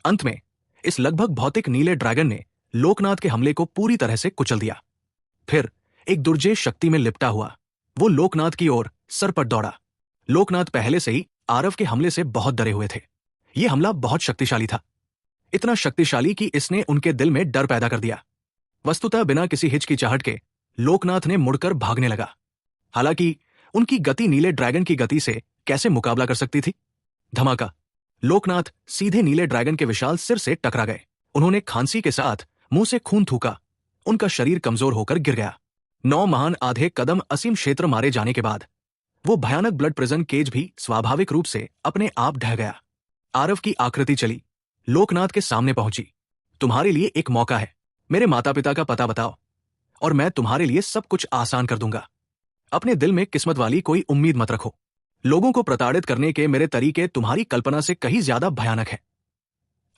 अंत में इस लगभग भौतिक नीले ड्रैगन ने लोकनाथ के हमले को पूरी तरह से कुचल दिया। फिर एक दुर्जय शक्ति में लिपटा हुआ वो लोकनाथ की ओर सरपट दौड़ा। लोकनाथ पहले से ही आरव के हमले से बहुत डरे हुए थे। यह हमला बहुत शक्तिशाली था, इतना शक्तिशाली कि इसने उनके दिल में डर पैदा कर दिया। वस्तुतः बिना किसी हिचकिचाहट के लोकनाथ ने मुड़कर भागने लगा। हालांकि उनकी गति नीले ड्रैगन की गति से कैसे मुकाबला कर सकती थी। धमाका। लोकनाथ सीधे नीले ड्रैगन के विशाल सिर से टकरा गए। उन्होंने खांसी के साथ मुंह से खून थूका। उनका शरीर कमजोर होकर गिर गया। 9 महान आधे कदम असीम क्षेत्र मारे जाने के बाद वो भयानक ब्लड प्रिजन केज भी स्वाभाविक रूप से अपने आप ढह गया। आरव की आकृति चली, लोकनाथ के सामने पहुंची। तुम्हारे लिए एक मौका है। मेरे माता पिता का पता बताओ और मैं तुम्हारे लिए सब कुछ आसान कर दूंगा। अपने दिल में किस्मत वाली कोई उम्मीद मत रखो। लोगों को प्रताड़ित करने के मेरे तरीके तुम्हारी कल्पना से कहीं ज्यादा भयानक है,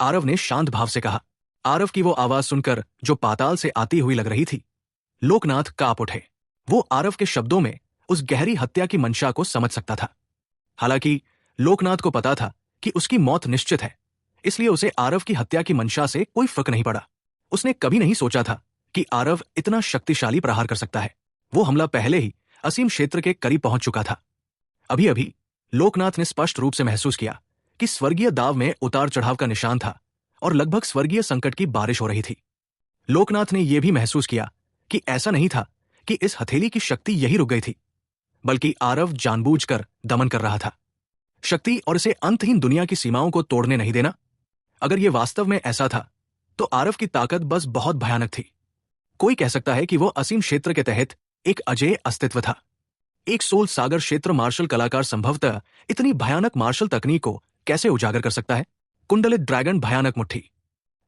आरव ने शांत भाव से कहा। आरव की वो आवाज सुनकर जो पाताल से आती हुई लग रही थी, लोकनाथ कांप उठे। वो आरव के शब्दों में उस गहरी हत्या की मंशा को समझ सकता था। हालांकि लोकनाथ को पता था कि उसकी मौत निश्चित है, इसलिए उसे आरव की हत्या की मंशा से कोई फर्क नहीं पड़ा। उसने कभी नहीं सोचा था कि आरव इतना शक्तिशाली प्रहार कर सकता है। वो हमला पहले ही असीम क्षेत्र के करीब पहुंच चुका था। अभी अभी लोकनाथ ने स्पष्ट रूप से महसूस किया कि स्वर्गीय दाव में उतार चढ़ाव का निशान था और लगभग स्वर्गीय संकट की बारिश हो रही थी। लोकनाथ ने यह भी महसूस किया कि ऐसा नहीं था कि इस हथेली की शक्ति यही रुक गई थी, बल्कि आरव जानबूझकर दमन कर रहा था। शक्ति और इसे अंतहीन दुनिया की सीमाओं को तोड़ने नहीं देना। अगर यह वास्तव में ऐसा था तो आरव की ताकत बस बहुत भयानक थी। कोई कह सकता है कि वो असीम क्षेत्र के तहत एक अजेय अस्तित्व था। एक सोल सागर क्षेत्र मार्शल कलाकार संभवतः इतनी भयानक मार्शल तकनीक को कैसे उजागर कर सकता है। कुंडलित ड्रैगन भयानक मुट्ठी।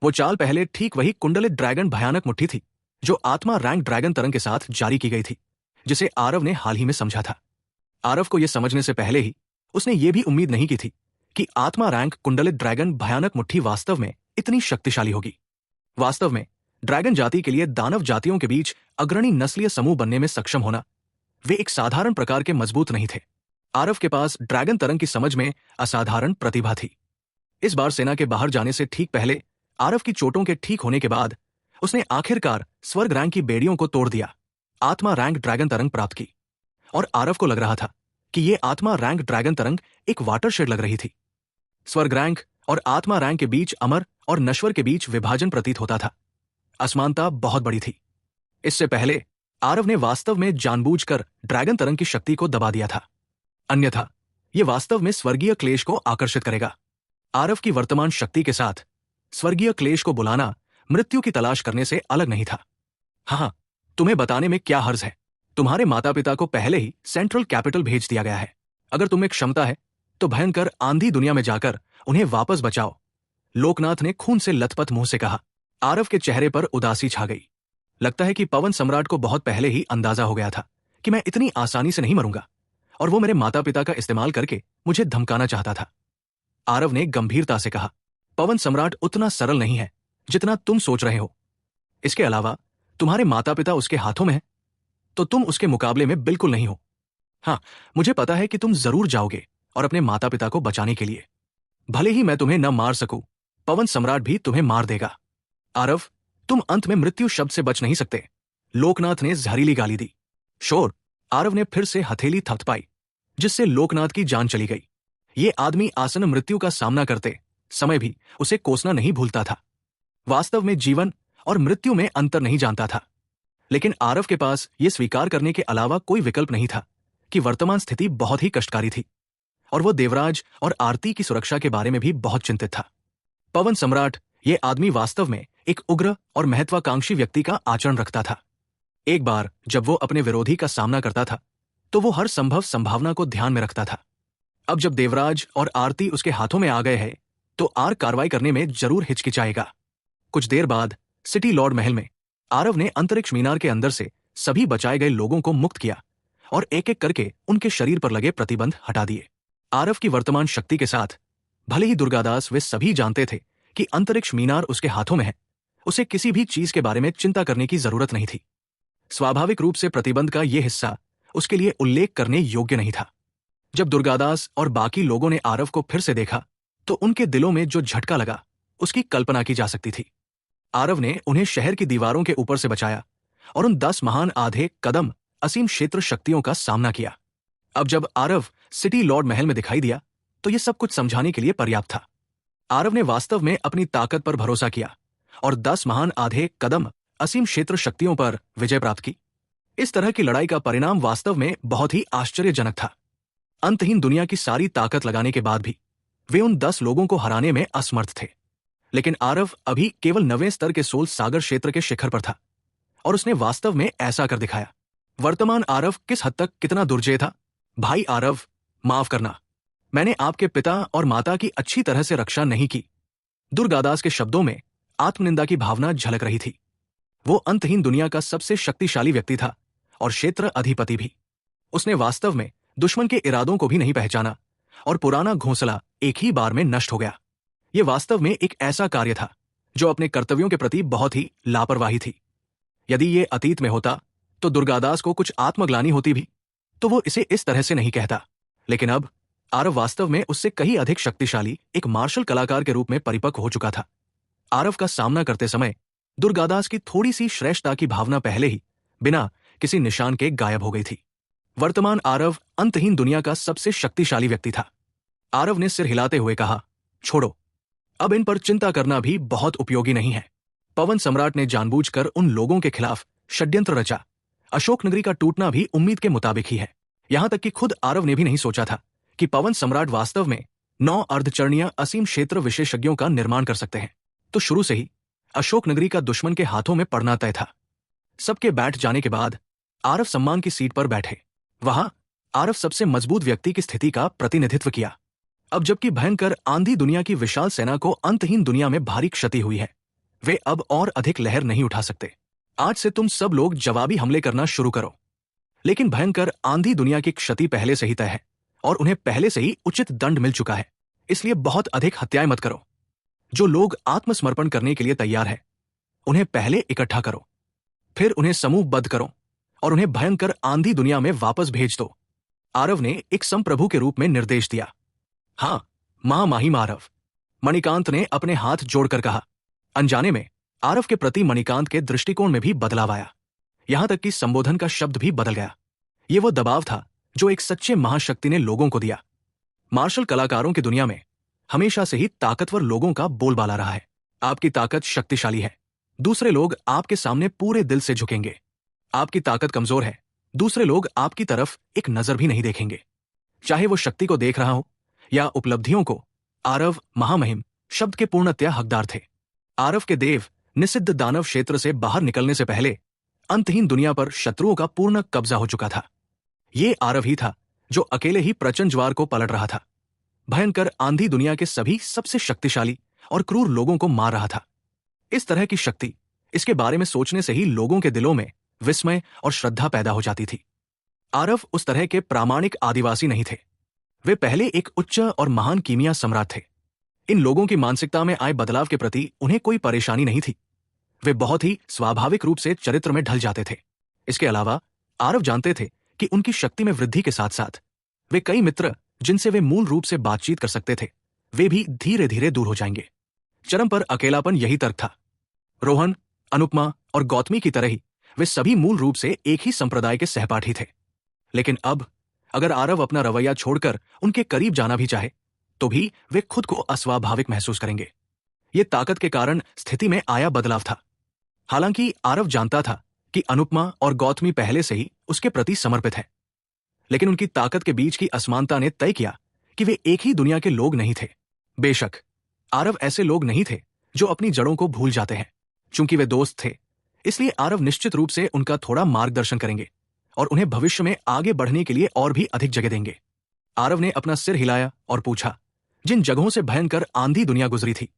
वो चाल पहले ठीक वही कुंडलित ड्रैगन भयानक मुट्ठी थी जो आत्मा रैंक ड्रैगन तरंग के साथ जारी की गई थी, जिसे आरव ने हाल ही में समझा था। आरव को यह समझने से पहले ही उसने ये भी उम्मीद नहीं की थी कि आत्मा रैंक कुंडलित ड्रैगन भयानक मुट्ठी वास्तव में इतनी शक्तिशाली होगी। वास्तव में ड्रैगन जाति के लिए दानव जातियों के बीच अग्रणी नस्लीय समूह बनने में सक्षम होना, वे एक साधारण प्रकार के मजबूत नहीं थे। आरव के पास ड्रैगन तरंग की समझ में असाधारण प्रतिभा थी। इस बार सेना के बाहर जाने से ठीक पहले आरव की चोटों के ठीक होने के बाद उसने आखिरकार स्वर्ग रैंक की बेड़ियों को तोड़ दिया, आत्मा रैंक ड्रैगन तरंग प्राप्त की। और आरव को लग रहा था कि यह आत्मा रैंक ड्रैगन तरंग एक वाटरशेड लग रही थी। स्वर्ग रैंक और आत्मा रैंक के बीच अमर और नश्वर के बीच विभाजन प्रतीत होता था। असमानता बहुत बड़ी थी। इससे पहले आरव ने वास्तव में जानबूझकर ड्रैगन तरंग की शक्ति को दबा दिया था, अन्यथा यह वास्तव में स्वर्गीय क्लेश को आकर्षित करेगा। आरव की वर्तमान शक्ति के साथ स्वर्गीय क्लेश को बुलाना मृत्यु की तलाश करने से अलग नहीं था। हाँ, तुम्हें बताने में क्या हर्ज है। तुम्हारे माता पिता को पहले ही सेंट्रल कैपिटल भेज दिया गया है। अगर तुम्हें क्षमता है तो भयंकर आंधी दुनिया में जाकर उन्हें वापस बचाओ, लोकनाथ ने खून से लथपथ मुंह से कहा। आरव के चेहरे पर उदासी छा गई। लगता है कि पवन सम्राट को बहुत पहले ही अंदाजा हो गया था कि मैं इतनी आसानी से नहीं मरूंगा और वो मेरे माता पिता का इस्तेमाल करके मुझे धमकाना चाहता था। आरव ने गंभीरता से कहा, पवन सम्राट उतना सरल नहीं है जितना तुम सोच रहे हो। इसके अलावा तुम्हारे माता पिता उसके हाथों में हैं, तो तुम उसके मुकाबले में बिल्कुल नहीं हो। हाँ, मुझे पता है कि तुम जरूर जाओगे और अपने माता पिता को बचाने के लिए। भले ही मैं तुम्हें न मार सकूं, पवन सम्राट भी तुम्हें मार देगा। आरव, तुम अंत में मृत्यु शब्द से बच नहीं सकते, लोकनाथ ने जहरीली गाली दी। शोर! आरव ने फिर से हथेली थपथपाई, जिससे लोकनाथ की जान चली गई। ये आदमी आसन मृत्यु का सामना करते समय भी उसे कोसना नहीं भूलता था। वास्तव में जीवन और मृत्यु में अंतर नहीं जानता था। लेकिन आरव के पास यह स्वीकार करने के अलावा कोई विकल्प नहीं था कि वर्तमान स्थिति बहुत ही कष्टकारी थी और वो देवराज और आरती की सुरक्षा के बारे में भी बहुत चिंतित था। पवन सम्राट, ये आदमी वास्तव में एक उग्र और महत्वाकांक्षी व्यक्ति का आचरण रखता था। एक बार जब वो अपने विरोधी का सामना करता था तो वो हर संभव संभावना को ध्यान में रखता था। अब जब देवराज और आरती उसके हाथों में आ गए हैं तो आर कार्रवाई करने में जरूर हिचकिचाएगा। कुछ देर बाद सिटी लॉर्ड महल में आरव ने अंतरिक्ष मीनार के अंदर से सभी बचाए गए लोगों को मुक्त किया और एक एक करके उनके शरीर पर लगे प्रतिबंध हटा दिए। आरव की वर्तमान शक्ति के साथ भले ही दुर्गादास वे सभी जानते थे कि अंतरिक्ष मीनार उसके हाथों में है, उसे किसी भी चीज के बारे में चिंता करने की जरूरत नहीं थी। स्वाभाविक रूप से प्रतिबंध का यह हिस्सा उसके लिए उल्लेख करने योग्य नहीं था। जब दुर्गादास और बाकी लोगों ने आरव को फिर से देखा तो उनके दिलों में जो झटका लगा उसकी कल्पना की जा सकती थी। आरव ने उन्हें शहर की दीवारों के ऊपर से बचाया और उन 10 महान आधे कदम असीम क्षेत्र शक्तियों का सामना किया। अब जब आरव सिटी लॉर्ड महल में दिखाई दिया तो यह सब कुछ समझाने के लिए पर्याप्त था। आरव ने वास्तव में अपनी ताकत पर भरोसा किया और 10 महान आधे कदम असीम क्षेत्र शक्तियों पर विजय प्राप्त की। इस तरह की लड़ाई का परिणाम वास्तव में बहुत ही आश्चर्यजनक था। अंतहीन दुनिया की सारी ताकत लगाने के बाद भी वे उन 10 लोगों को हराने में असमर्थ थे। लेकिन आरव अभी केवल 9वें स्तर के सोल सागर क्षेत्र के शिखर पर था और उसने वास्तव में ऐसा कर दिखाया। वर्तमान आरव किस हद तक कितना दुर्जय था। भाई आरव, माफ करना, मैंने आपके पिता और माता की अच्छी तरह से रक्षा नहीं की। दुर्गादास के शब्दों में आत्मनिंदा की भावना झलक रही थी। वो अंतहीन दुनिया का सबसे शक्तिशाली व्यक्ति था और क्षेत्र अधिपति भी। उसने वास्तव में दुश्मन के इरादों को भी नहीं पहचाना और पुराना घोंसला एक ही बार में नष्ट हो गया। यह वास्तव में एक ऐसा कार्य था जो अपने कर्तव्यों के प्रति बहुत ही लापरवाही थी। यदि ये अतीत में होता तो दुर्गादास को कुछ आत्मग्लानि होती भी तो वो इसे इस तरह से नहीं कहता। लेकिन अब आरव वास्तव में उससे कहीं अधिक शक्तिशाली एक मार्शल कलाकार के रूप में परिपक्व हो चुका था। आरव का सामना करते समय दुर्गादास की थोड़ी सी श्रेष्ठता की भावना पहले ही बिना किसी निशान के गायब हो गई थी। वर्तमान आरव अंतहीन दुनिया का सबसे शक्तिशाली व्यक्ति था। आरव ने सिर हिलाते हुए कहा, छोड़ो, अब इन पर चिंता करना भी बहुत उपयोगी नहीं है। पवन सम्राट ने जानबूझकर उन लोगों के खिलाफ षड्यंत्र रचा। अशोकनगरी का टूटना भी उम्मीद के मुताबिक ही है। यहां तक कि खुद आरव ने भी नहीं सोचा था कि पवन सम्राट वास्तव में 9 अर्धचरणीय असीम क्षेत्र विशेषज्ञों का निर्माण कर सकते हैं। तो शुरू से ही अशोकनगरी का दुश्मन के हाथों में पड़ना तय था। सबके बैठ जाने के बाद आरव सम्मान की सीट पर बैठे। वहां आरव सबसे मजबूत व्यक्ति की स्थिति का प्रतिनिधित्व किया। अब जबकि भयंकर आंधी दुनिया की विशाल सेना को अंतहीन दुनिया में भारी क्षति हुई है, वे अब और अधिक लहर नहीं उठा सकते। आज से तुम सब लोग जवाबी हमले करना शुरू करो। लेकिन भयंकर आंधी दुनिया की क्षति पहले से ही तय है और उन्हें पहले से ही उचित दंड मिल चुका है, इसलिए बहुत अधिक हत्याएं मत करो। जो लोग आत्मसमर्पण करने के लिए तैयार है उन्हें पहले इकट्ठा करो, फिर उन्हें समूहबद्ध करो और उन्हें भयंकर आंधी दुनिया में वापस भेज दो। आरव ने एक संप्रभु के रूप में निर्देश दिया। हाँ, महामाहिम आरव, मणिकांत ने अपने हाथ जोड़कर कहा। अनजाने में आरव के प्रति मणिकांत के दृष्टिकोण में भी बदलाव आया, यहां तक कि संबोधन का शब्द भी बदल गया। ये वो दबाव था जो एक सच्चे महाशक्ति ने लोगों को दिया। मार्शल कलाकारों की दुनिया में हमेशा से ही ताकतवर लोगों का बोलबाला रहा है। आपकी ताकत शक्तिशाली है, दूसरे लोग आपके सामने पूरे दिल से झुकेंगे। आपकी ताकत कमजोर है, दूसरे लोग आपकी तरफ एक नजर भी नहीं देखेंगे, चाहे वो शक्ति को देख रहा हो या उपलब्धियों को। आरव महामहिम शब्द के पूर्णतया हकदार थे। आरव के देव निषिद्ध दानव क्षेत्र से बाहर निकलने से पहले अंतहीन दुनिया पर शत्रुओं का पूर्ण कब्जा हो चुका था। ये आरव ही था जो अकेले ही प्रचंड ज्वार को पलट रहा था। भयंकर आंधी दुनिया के सभी सबसे शक्तिशाली और क्रूर लोगों को मार रहा था। इस तरह की शक्ति, इसके बारे में सोचने से ही लोगों के दिलों में विस्मय और श्रद्धा पैदा हो जाती थी। आरव उस तरह के प्रामाणिक आदिवासी नहीं थे। वे पहले एक उच्च और महान कीमिया सम्राट थे। इन लोगों की मानसिकता में आए बदलाव के प्रति उन्हें कोई परेशानी नहीं थी। वे बहुत ही स्वाभाविक रूप से चरित्र में ढल जाते थे। इसके अलावा आरव जानते थे कि उनकी शक्ति में वृद्धि के साथ साथ वे कई मित्र जिनसे वे मूल रूप से बातचीत कर सकते थे, वे भी धीरे धीरे दूर हो जाएंगे। चरम पर अकेलापन यही तर्क था। रोहन, अनुपमा और गौतमी की तरह ही वे सभी मूल रूप से एक ही संप्रदाय के सहपाठी थे। लेकिन अब अगर आरव अपना रवैया छोड़कर उनके करीब जाना भी चाहे तो भी वे खुद को अस्वाभाविक महसूस करेंगे। ये ताकत के कारण स्थिति में आया बदलाव था। हालांकि आरव जानता था कि अनुपमा और गौतमी पहले से ही उसके प्रति समर्पित है, लेकिन उनकी ताकत के बीच की असमानता ने तय किया कि वे एक ही दुनिया के लोग नहीं थे। बेशक आरव ऐसे लोग नहीं थे जो अपनी जड़ों को भूल जाते हैं। चूंकि वे दोस्त थे, इसलिए आरव निश्चित रूप से उनका थोड़ा मार्गदर्शन करेंगे और उन्हें भविष्य में आगे बढ़ने के लिए और भी अधिक जगह देंगे। आरव ने अपना सिर हिलाया और पूछा, जिन जगहों से भयंकर आंधी दुनिया गुजरी थी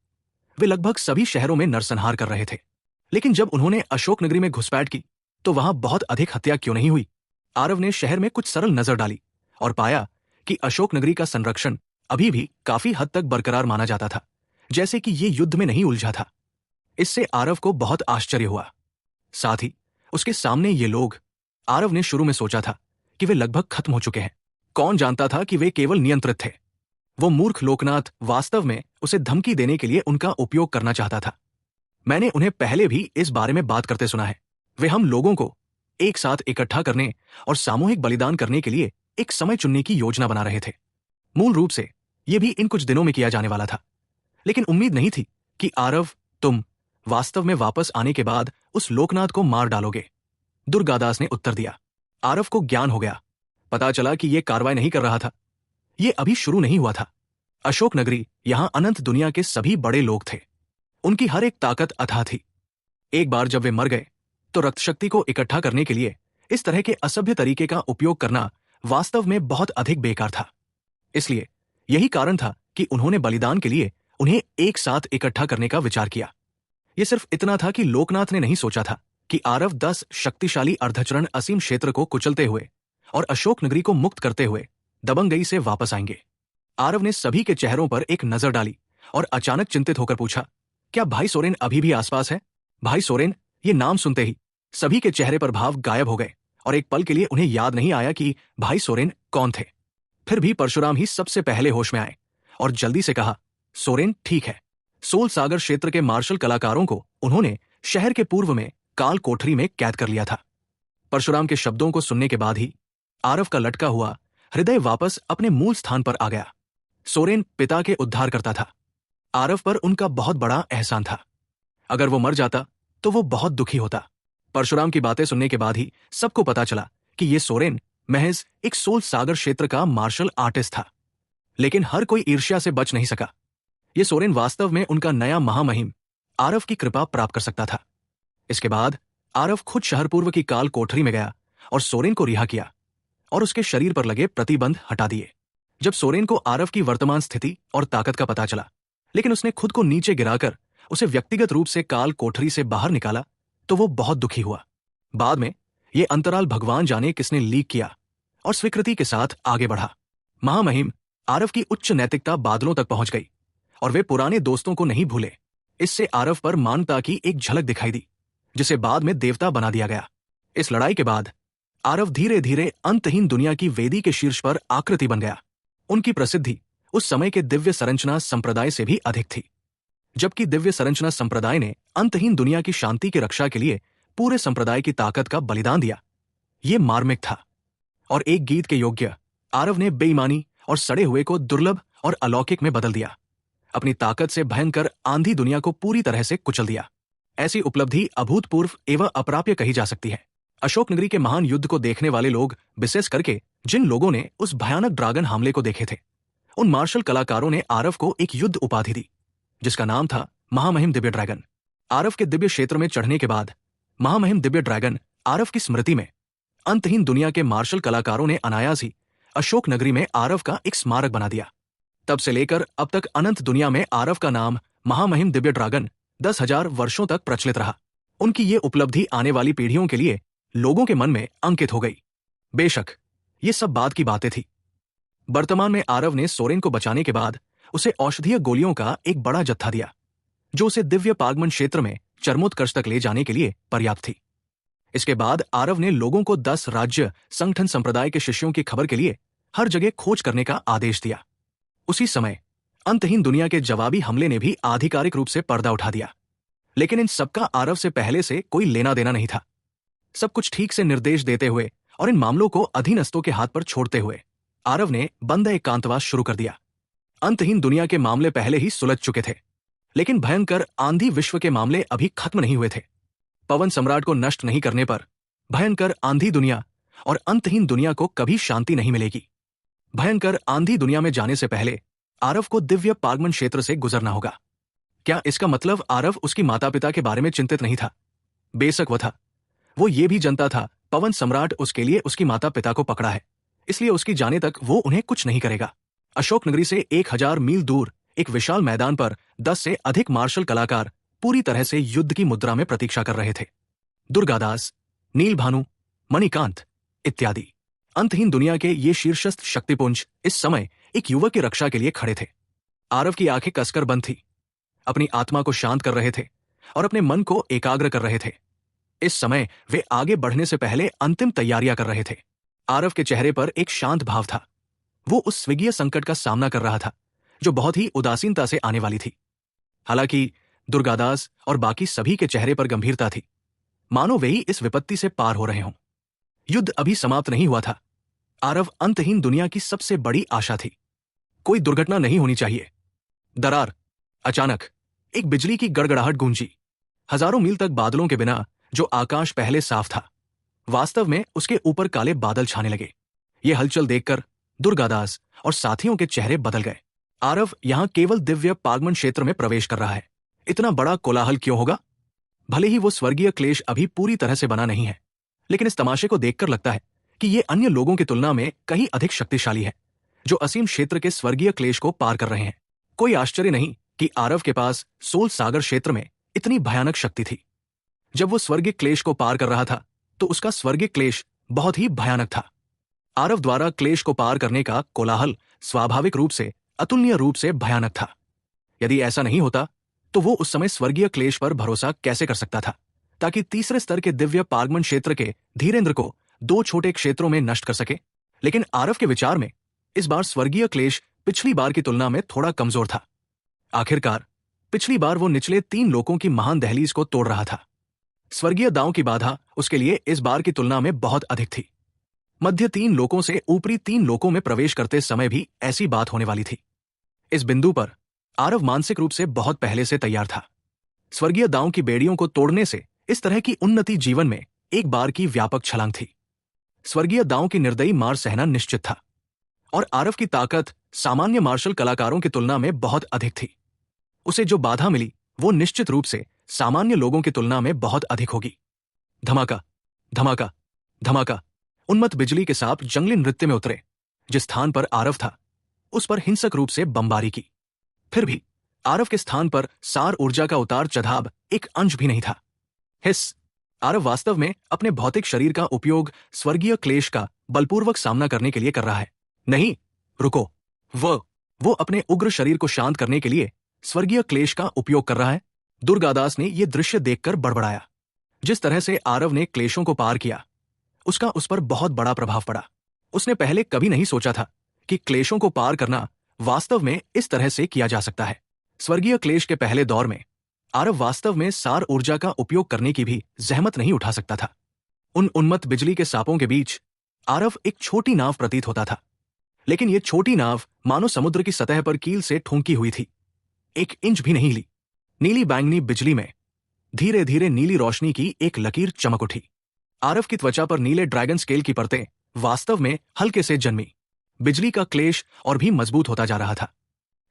वे लगभग सभी शहरों में नरसंहार कर रहे थे, लेकिन जब उन्होंने अशोकनगरी में घुसपैठ की तो वहां बहुत अधिक हत्या क्यों नहीं हुई? आरव ने शहर में कुछ सरल नजर डाली और पाया कि अशोकनगरी का संरक्षण अभी भी काफी हद तक बरकरार माना जाता था, जैसे कि ये युद्ध में नहीं उलझा था। इससे आरव को बहुत आश्चर्य हुआ। साथ ही उसके सामने ये लोग, आरव ने शुरू में सोचा था कि वे लगभग खत्म हो चुके हैं। कौन जानता था कि वे केवल नियंत्रित थे। वो मूर्ख लोकनाथ वास्तव में उसे धमकी देने के लिए उनका उपयोग करना चाहता था। मैंने उन्हें पहले भी इस बारे में बात करते सुना है। वे हम लोगों को एक साथ इकट्ठा करने और सामूहिक बलिदान करने के लिए एक समय चुनने की योजना बना रहे थे। मूल रूप से यह भी इन कुछ दिनों में किया जाने वाला था, लेकिन उम्मीद नहीं थी कि आरव, तुम वास्तव में वापस आने के बाद उस लोकनाथ को मार डालोगे। दुर्गादास ने उत्तर दिया। आरव को ज्ञान हो गया। पता चला कि यह कार्रवाई नहीं कर रहा था, ये अभी शुरू नहीं हुआ था। अशोकनगरी, यहां अनंत दुनिया के सभी बड़े लोग थे। उनकी हर एक ताकत अथाह थी। एक बार जब वे मर गए तो रक्त शक्ति को इकट्ठा करने के लिए इस तरह के असभ्य तरीके का उपयोग करना वास्तव में बहुत अधिक बेकार था। इसलिए यही कारण था कि उन्होंने बलिदान के लिए उन्हें एक साथ इकट्ठा करने का विचार किया। यह सिर्फ इतना था कि लोकनाथ ने नहीं सोचा था कि आरव 10 शक्तिशाली अर्धचरण असीम क्षेत्र को कुचलते हुए और अशोकनगरी को मुक्त करते हुए दबंगई से वापस आएंगे। आरव ने सभी के चेहरों पर एक नजर डाली और अचानक चिंतित होकर पूछा, क्या भाई सोरेन अभी भी आसपास है? भाई सोरेन, ये नाम सुनते ही सभी के चेहरे पर भाव गायब हो गए और एक पल के लिए उन्हें याद नहीं आया कि भाई सोरेन कौन थे। फिर भी परशुराम ही सबसे पहले होश में आए और जल्दी से कहा, सोरेन ठीक है। सोल सागर क्षेत्र के मार्शल कलाकारों को उन्होंने शहर के पूर्व में काल कोठरी में कैद कर लिया था। परशुराम के शब्दों को सुनने के बाद ही आरव का लटका हुआ हृदय वापस अपने मूल स्थान पर आ गया। सोरेन पिता के उद्धार करता था। आरव पर उनका बहुत बड़ा एहसान था। अगर वो मर जाता तो वो बहुत दुखी होता। परशुराम की बातें सुनने के बाद ही सबको पता चला कि ये सोरेन महज एक सोल सागर क्षेत्र का मार्शल आर्टिस्ट था, लेकिन हर कोई ईर्ष्या से बच नहीं सका। ये सोरेन वास्तव में उनका नया महामहिम आरव की कृपा प्राप्त कर सकता था। इसके बाद आरव खुद शहर पूर्व की काल कोठरी में गया और सोरेन को रिहा किया और उसके शरीर पर लगे प्रतिबंध हटा दिए। जब सोरेन को आरव की वर्तमान स्थिति और ताकत का पता चला, लेकिन उसने खुद को नीचे गिराकर उसे व्यक्तिगत रूप से काल कोठरी से बाहर निकाला, तो वो बहुत दुखी हुआ। बाद में ये अंतराल भगवान जाने किसने लीक किया और स्वीकृति के साथ आगे बढ़ा। महामहिम आरव की उच्च नैतिकता बादलों तक पहुंच गई और वे पुराने दोस्तों को नहीं भूले। इससे आरव पर मानवता की एक झलक दिखाई दी, जिसे बाद में देवता बना दिया गया। इस लड़ाई के बाद आरव धीरे धीरे अंतहीन दुनिया की वेदी के शीर्ष पर आकृति बन गया। उनकी प्रसिद्धि उस समय के दिव्य संरचना संप्रदाय से भी अधिक थी। जबकि दिव्य संरचना संप्रदाय ने अंतहीन दुनिया की शांति की रक्षा के लिए पूरे संप्रदाय की ताकत का बलिदान दिया, ये मार्मिक था और एक गीत के योग्य। आरव ने बेईमानी और सड़े हुए को दुर्लभ और अलौकिक में बदल दिया, अपनी ताकत से भयंकर आंधी दुनिया को पूरी तरह से कुचल दिया। ऐसी उपलब्धि अभूतपूर्व एवं अप्राप्य कही जा सकती है। अशोकनगरी के महान युद्ध को देखने वाले लोग, विशेष करके जिन लोगों ने उस भयानक ड्रैगन हमले को देखे थे, उन मार्शल कलाकारों ने आरव को एक युद्ध उपाधि दी, जिसका नाम था महामहिम दिव्य ड्रैगन। आरव के दिव्य क्षेत्र में चढ़ने के बाद महामहिम दिव्य ड्रैगन आरव की स्मृति में अंतहीन दुनिया के मार्शल कलाकारों ने अनायास ही अशोकनगरी में आरव का एक स्मारक बना दिया। तब से लेकर अब तक अनंत दुनिया में आरव का नाम महामहिम दिव्य ड्रैगन 10,000 वर्षों तक प्रचलित रहा। उनकी ये उपलब्धि आने वाली पीढ़ियों के लिए लोगों के मन में अंकित हो गई। बेशक ये सब बात की बातें थी। वर्तमान में आरव ने सोरेन को बचाने के बाद उसे औषधीय गोलियों का एक बड़ा जत्था दिया, जो उसे दिव्य पागमन क्षेत्र में चरमोत्कर्ष तक ले जाने के लिए पर्याप्त थी। इसके बाद आरव ने लोगों को 10 राज्य संगठन संप्रदाय के शिष्यों की खबर के लिए हर जगह खोज करने का आदेश दिया। उसी समय अंतहीन दुनिया के जवाबी हमले ने भी आधिकारिक रूप से पर्दा उठा दिया, लेकिन इन सबका आरव से पहले से कोई लेना देना नहीं था। सब कुछ ठीक से निर्देश देते हुए और इन मामलों को अधीनस्थों के हाथ पर छोड़ते हुए आरव ने बंद एकांतवास शुरू कर दिया। अंतहीन दुनिया के मामले पहले ही सुलझ चुके थे, लेकिन भयंकर आंधी विश्व के मामले अभी खत्म नहीं हुए थे। पवन सम्राट को नष्ट नहीं करने पर भयंकर आंधी दुनिया और अंतहीन दुनिया को कभी शांति नहीं मिलेगी। भयंकर आंधी दुनिया में जाने से पहले आरव को दिव्य पागमन क्षेत्र से गुजरना होगा। क्या इसका मतलब आरव उसकी माता पिता के बारे में चिंतित नहीं था? बेशक वह था। वो ये भी जानता था पवन सम्राट उसके लिए उसकी माता पिता को पकड़ा है, इसलिए उसकी जाने तक वो उन्हें कुछ नहीं करेगा। अशोकनगरी से 1000 मील दूर एक विशाल मैदान पर 10 से अधिक मार्शल कलाकार पूरी तरह से युद्ध की मुद्रा में प्रतीक्षा कर रहे थे। दुर्गादास, नीलभानु, मणिकांत इत्यादि अंतहीन दुनिया के ये शीर्षस्थ शक्तिपुंज इस समय एक युवक की रक्षा के लिए खड़े थे। आरव की आंखें कसकर बंद थी, अपनी आत्मा को शांत कर रहे थे और अपने मन को एकाग्र कर रहे थे। इस समय वे आगे बढ़ने से पहले अंतिम तैयारियां कर रहे थे। आरव के चेहरे पर एक शांत भाव था। वो उस स्वर्गीय संकट का सामना कर रहा था जो बहुत ही उदासीनता से आने वाली थी। हालांकि दुर्गादास और बाकी सभी के चेहरे पर गंभीरता थी, मानो वे ही इस विपत्ति से पार हो रहे हों। युद्ध अभी समाप्त नहीं हुआ था। आरव अंतहीन दुनिया की सबसे बड़ी आशा थी। कोई दुर्घटना नहीं होनी चाहिए। दरार। अचानक एक बिजली की गड़गड़ाहट गूंजी। हजारों मील तक बादलों के बिना जो आकाश पहले साफ था, वास्तव में उसके ऊपर काले बादल छाने लगे। ये हलचल देखकर दुर्गादास और साथियों के चेहरे बदल गए। आरव यहां केवल दिव्य पागमन क्षेत्र में प्रवेश कर रहा है, इतना बड़ा कोलाहल क्यों होगा? भले ही वो स्वर्गीय क्लेश अभी पूरी तरह से बना नहीं है, लेकिन इस तमाशे को देखकर लगता है कि ये अन्य लोगों की तुलना में कहीं अधिक शक्तिशाली है, जो असीम क्षेत्र के स्वर्गीय क्लेश को पार कर रहे हैं। कोई आश्चर्य नहीं कि आरव के पास सोल सागर क्षेत्र में इतनी भयानक शक्ति थी। जब वो स्वर्गीय क्लेश को पार कर रहा था तो उसका स्वर्गीय क्लेश बहुत ही भयानक था। आरव द्वारा क्लेश को पार करने का कोलाहल स्वाभाविक रूप से अतुलनीय रूप से भयानक था। यदि ऐसा नहीं होता तो वो उस समय स्वर्गीय क्लेश पर भरोसा कैसे कर सकता था, ताकि तीसरे स्तर के दिव्य पागमन क्षेत्र के धीरेन्द्र को 2 छोटे क्षेत्रों में नष्ट कर सके। लेकिन आरव के विचार में इस बार स्वर्गीय क्लेश पिछली बार की तुलना में थोड़ा कमजोर था। आखिरकार पिछली बार वो निचले 3 लोकों की महान दहलीज को तोड़ रहा था। स्वर्गीय दांव की बाधा उसके लिए इस बार की तुलना में बहुत अधिक थी। मध्य 3 लोकों से ऊपरी 3 लोकों में प्रवेश करते समय भी ऐसी बात होने वाली थी। इस बिंदु पर आरव मानसिक रूप से बहुत पहले से तैयार था। स्वर्गीय दांव की बेड़ियों को तोड़ने से इस तरह की उन्नति जीवन में एक बार की व्यापक छलांग थी। स्वर्गीय दांव की निर्दयी मार सहना निश्चित था और आरव की ताकत सामान्य मार्शल कलाकारों की तुलना में बहुत अधिक थी। उसे जो बाधा मिली वो निश्चित रूप से सामान्य लोगों की तुलना में बहुत अधिक होगी। धमाका, धमाका, धमाका। उन्मत्त बिजली के साथ जंगली नृत्य में उतरे। जिस स्थान पर आरव था उस पर हिंसक रूप से बमबारी की। फिर भी आरव के स्थान पर सार ऊर्जा का उतार चढ़ाव एक अंश भी नहीं था। हिस, आरव वास्तव में अपने भौतिक शरीर का उपयोग स्वर्गीय क्लेश का बलपूर्वक सामना करने के लिए कर रहा है। नहीं, रुको। वो अपने उग्र शरीर को शांत करने के लिए स्वर्गीय क्लेश का उपयोग कर रहा है। दुर्गादास ने यह दृश्य देखकर बड़बड़ाया। जिस तरह से आरव ने क्लेशों को पार किया, उसका उस पर बहुत बड़ा प्रभाव पड़ा। उसने पहले कभी नहीं सोचा था कि क्लेशों को पार करना वास्तव में इस तरह से किया जा सकता है। स्वर्गीय क्लेश के पहले दौर में आरव वास्तव में सार ऊर्जा का उपयोग करने की भी जहमत नहीं उठा सकता था। उन उन्मत्त बिजली के सांपों के बीच आरव एक छोटी नाव प्रतीत होता था, लेकिन यह छोटी नाव मानो समुद्र की सतह पर कील से ठूंकी हुई थी। 1 इंच भी नहीं ली। नीली बैंगनी बिजली में धीरे धीरे नीली रोशनी की एक लकीर चमक उठी। आरव की त्वचा पर नीले ड्रैगन स्केल की परतें वास्तव में हल्के से जन्मी। बिजली का क्लेश और भी मजबूत होता जा रहा था,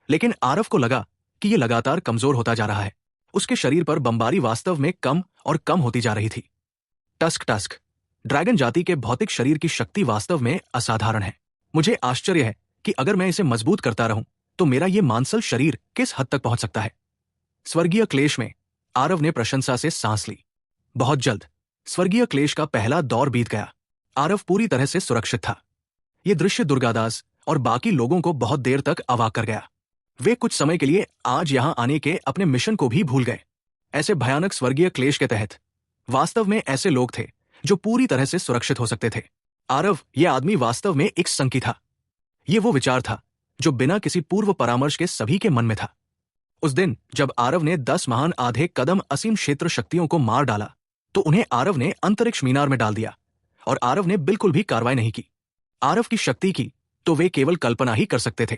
लेकिन आरव को लगा कि यह लगातार कमजोर होता जा रहा है। उसके शरीर पर बमबारी वास्तव में कम और कम होती जा रही थी। टस्क ड्रैगन जाति के भौतिक शरीर की शक्ति वास्तव में असाधारण है। मुझे आश्चर्य है कि अगर मैं इसे मजबूत करता रहूं तो मेरा यह मांसल शरीर किस हद तक पहुंच सकता है। स्वर्गीय क्लेश में आरव ने प्रशंसा से सांस ली। बहुत जल्द स्वर्गीय क्लेश का पहला दौर बीत गया। आरव पूरी तरह से सुरक्षित था। यह दृश्य दुर्गादास और बाकी लोगों को बहुत देर तक अवाक कर गया। वे कुछ समय के लिए आज यहां आने के अपने मिशन को भी भूल गए। ऐसे भयानक स्वर्गीय क्लेश के तहत वास्तव में ऐसे लोग थे जो पूरी तरह से सुरक्षित हो सकते थे। आरव, यह आदमी वास्तव में एक संकी था। यह वो विचार था जो बिना किसी पूर्व परामर्श के सभी के मन में था। उस दिन जब आरव ने 10 महान आधे कदम असीम क्षेत्र शक्तियों को मार डाला, तो उन्हें आरव ने अंतरिक्ष मीनार में डाल दिया और आरव ने बिल्कुल भी कार्रवाई नहीं की। आरव की शक्ति की तो वे केवल कल्पना ही कर सकते थे,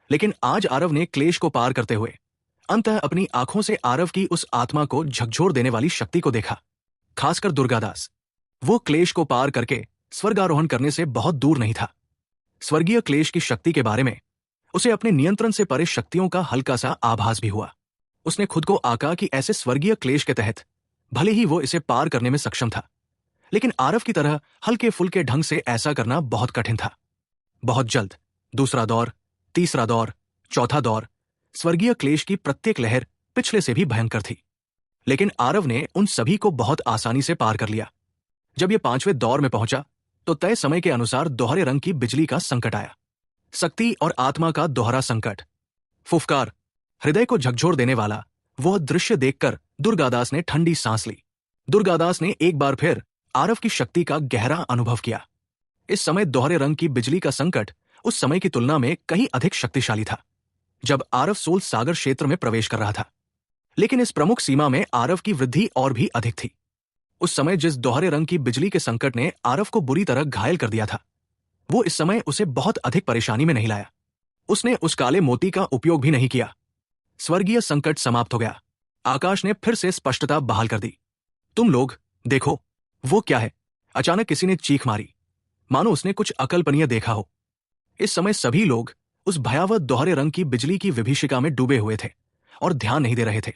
लेकिन आज आरव ने क्लेश को पार करते हुए अंततः अपनी आंखों से आरव की उस आत्मा को झकझोर देने वाली शक्ति को देखा। खासकर दुर्गादास, वो क्लेश को पार करके स्वर्गारोहण करने से बहुत दूर नहीं था। स्वर्गीय क्लेश की शक्ति के बारे में उसे अपने नियंत्रण से परे शक्तियों का हल्का सा आभास भी हुआ। उसने खुद को आका कि ऐसे स्वर्गीय क्लेश के तहत भले ही वो इसे पार करने में सक्षम था, लेकिन आरव की तरह हल्के फुल्के ढंग से ऐसा करना बहुत कठिन था। बहुत जल्द दूसरा दौर, तीसरा दौर, चौथा दौर, स्वर्गीय क्लेश की प्रत्येक लहर पिछले से भी भयंकर थी, लेकिन आरव ने उन सभी को बहुत आसानी से पार कर लिया। जब यह 5वें दौर में पहुंचा तो तय समय के अनुसार दोहरे रंग की बिजली का संकट आया। शक्ति और आत्मा का दोहरा संकट। फुफकार, हृदय को झकझोर देने वाला वह दृश्य देखकर दुर्गादास ने ठंडी सांस ली। दुर्गादास ने एक बार फिर आरव की शक्ति का गहरा अनुभव किया। इस समय दोहरे रंग की बिजली का संकट उस समय की तुलना में कहीं अधिक शक्तिशाली था जब आरव सोल सागर क्षेत्र में प्रवेश कर रहा था, लेकिन इस प्रमुख सीमा में आरव की वृद्धि और भी अधिक थी। उस समय जिस दोहरे रंग की बिजली के संकट ने आरव को बुरी तरह घायल कर दिया था, वो इस समय उसे बहुत अधिक परेशानी में नहीं लाया। उसने उस काले मोती का उपयोग भी नहीं किया। स्वर्गीय संकट समाप्त हो गया। आकाश ने फिर से स्पष्टता बहाल कर दी। तुम लोग देखो, वो क्या है? अचानक किसी ने चीख मारी, मानो उसने कुछ अकल्पनीय देखा हो। इस समय सभी लोग उस भयावह दोहरे रंग की बिजली की विभीषिका में डूबे हुए थे और ध्यान नहीं दे रहे थे।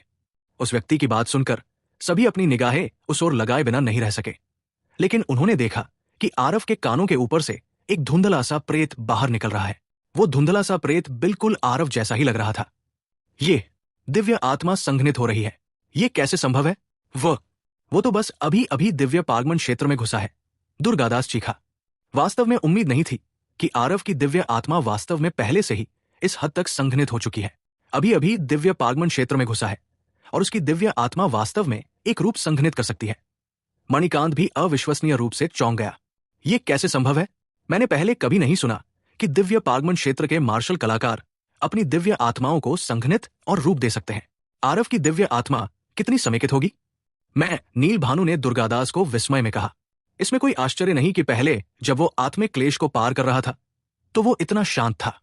उस व्यक्ति की बात सुनकर सभी अपनी निगाहें उस ओर लगाए बिना नहीं रह सके, लेकिन उन्होंने देखा कि आरव के कानों के ऊपर से एक धुंधला सा प्रेत बाहर निकल रहा है। वो धुंधला सा प्रेत बिल्कुल आरव जैसा ही लग रहा था। ये दिव्य आत्मा संघनित हो रही है। ये कैसे संभव है? वो तो बस अभी अभी दिव्य पागमन क्षेत्र में घुसा है। दुर्गादास चीखा। वास्तव में उम्मीद नहीं थी कि आरव की दिव्य आत्मा वास्तव में पहले से ही इस हद तक संघनित हो चुकी है। अभी अभी दिव्य पागमन क्षेत्र में घुसा है और उसकी दिव्य आत्मा वास्तव में एक रूप संघनित कर सकती है। मणिकांत भी अविश्वसनीय रूप से चौंक गया। ये कैसे संभव है? मैंने पहले कभी नहीं सुना कि दिव्य पागमन क्षेत्र के मार्शल कलाकार अपनी दिव्य आत्माओं को संघनित और रूप दे सकते हैं। आरव की दिव्य आत्मा कितनी समेकित होगी? मैं, नील भानु ने दुर्गादास को विस्मय में कहा। इसमें कोई आश्चर्य नहीं कि पहले जब वो आत्मिक क्लेश को पार कर रहा था तो वो इतना शांत था।